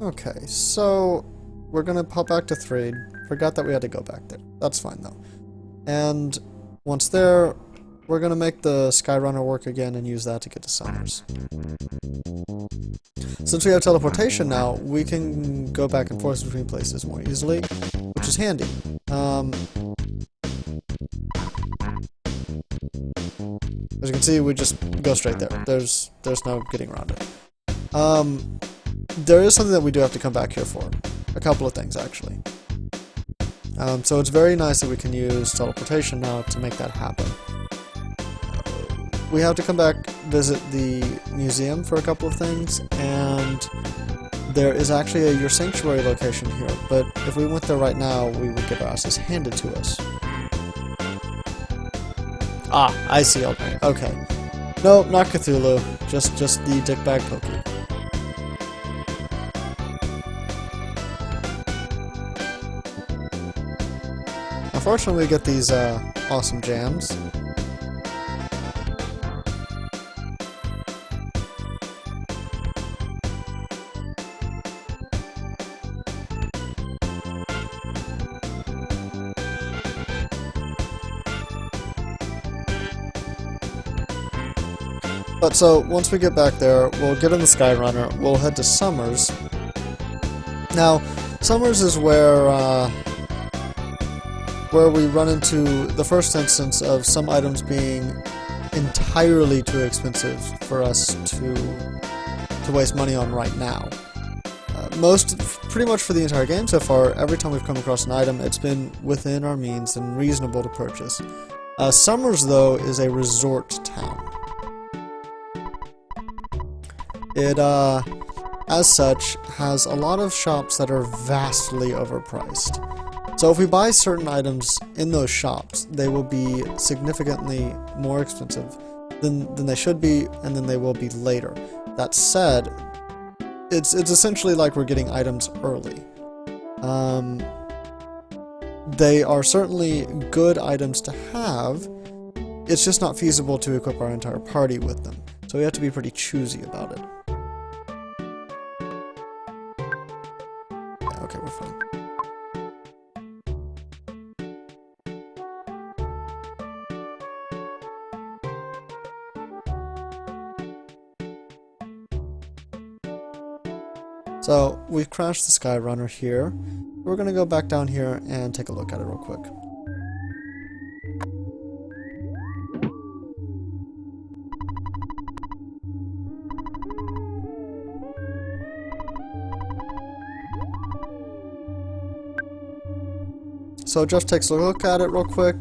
Okay, so we're gonna pop back to Threed. Forgot that we had to go back there. That's fine though. And once there, we're gonna make the Skyrunner work again and use that to get to Summers. Since we have teleportation now, we can go back and forth between places more easily, which is handy. As you can see, we just go straight there. There's no getting around it. There is something that we do have to come back here for. A couple of things, actually. So it's very nice that we can use teleportation now to make that happen. We have to come back, visit the museum for a couple of things, and there is actually a Your Sanctuary location here, but if we went there right now, we would get our asses handed to us. Ah, I see, okay. No, not Cthulhu, just the dickbag Pokey. Unfortunately, we get these awesome jams. But so, once we get back there, we'll get in the Skyrunner, we'll head to Summers. Now, Summers is where we run into the first instance of some items being entirely too expensive for us to waste money on right now. Pretty much for the entire game so far, every time we've come across an item, it's been within our means and reasonable to purchase. Summers, though, is a resort town. It, as such, has a lot of shops that are vastly overpriced. So if we buy certain items in those shops, they will be significantly more expensive than they should be, and then they will be later. That said, it's essentially like we're getting items early. They are certainly good items to have, it's just not feasible to equip our entire party with them. So we have to be pretty choosy about it. Yeah, okay, we're fine. So, we've crashed the Skyrunner here. We're gonna go back down here and take a look at it real quick. So Jeff takes a look at it real quick,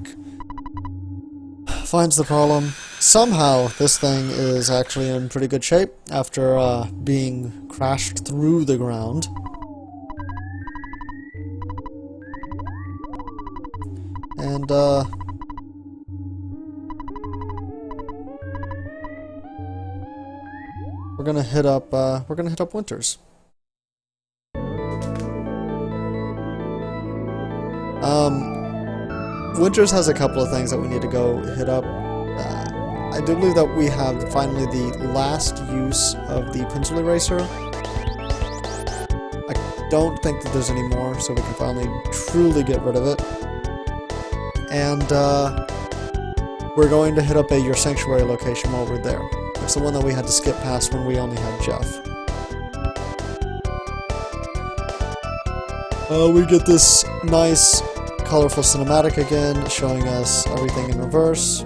finds the problem, Somehow, this thing is actually in pretty good shape after being crashed through the ground. And, we're gonna hit up Winters. Winters has a couple of things that we need to go hit up. I do believe that we have finally the last use of the pencil eraser. I don't think that there's any more, so we can finally truly get rid of it. And we're going to hit up Your Sanctuary location while we're there. It's the one that we had to skip past when we only had Jeff. We get this nice, colorful cinematic again, showing us everything in reverse.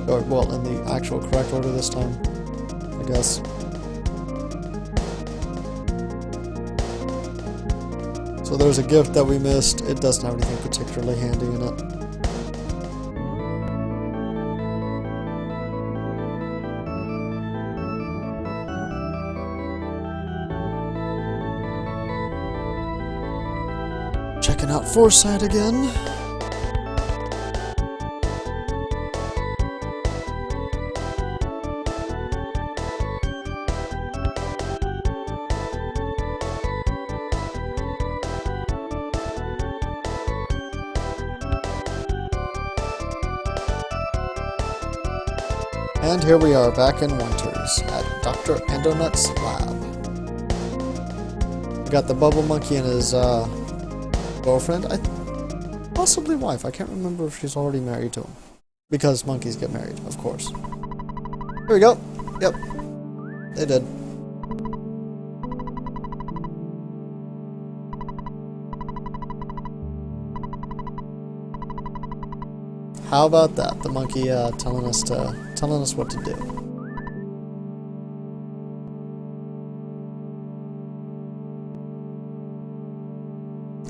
Or, well, in the actual correct order this time, I guess. So there's a gift that we missed. It doesn't have anything particularly handy in it. Checking out Fourside again. And here we are back in Winters at Dr. Andonut's lab. We got the Bubble Monkey and his girlfriend, possibly wife. I can't remember if she's already married to him. Because monkeys get married, of course. Here we go. Yep. They did. How about that? The monkey telling us what to do.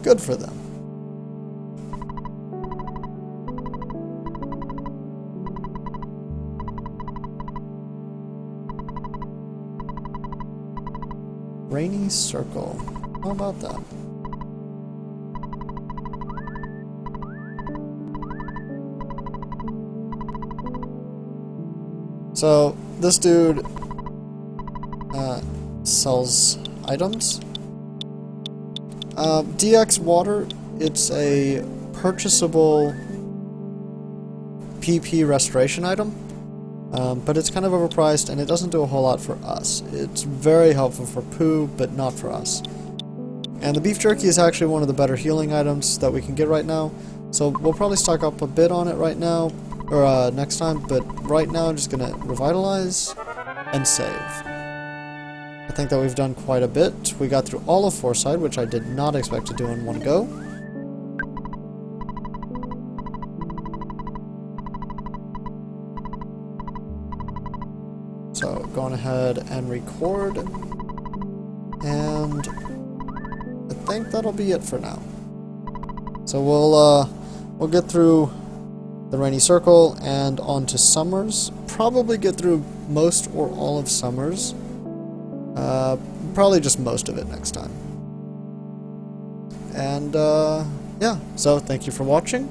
Good for them. Rainy circle. How about that? So, this dude sells items. DX Water, it's a purchasable PP restoration item, but it's kind of overpriced and it doesn't do a whole lot for us. It's very helpful for Pooh, but not for us. And the beef jerky is actually one of the better healing items that we can get right now, so we'll probably stock up a bit on it right now, or next time, but right now I'm just gonna revitalize and save. I think that we've done quite a bit. We got through all of Fourside, which I did not expect to do in one go. So, going ahead and record, and I think that'll be it for now. So we'll get through the Rainy Circle and on to Summers. Probably get through most or all of Summers. Probably just most of it next time. And yeah, so thank you for watching,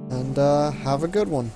and have a good one.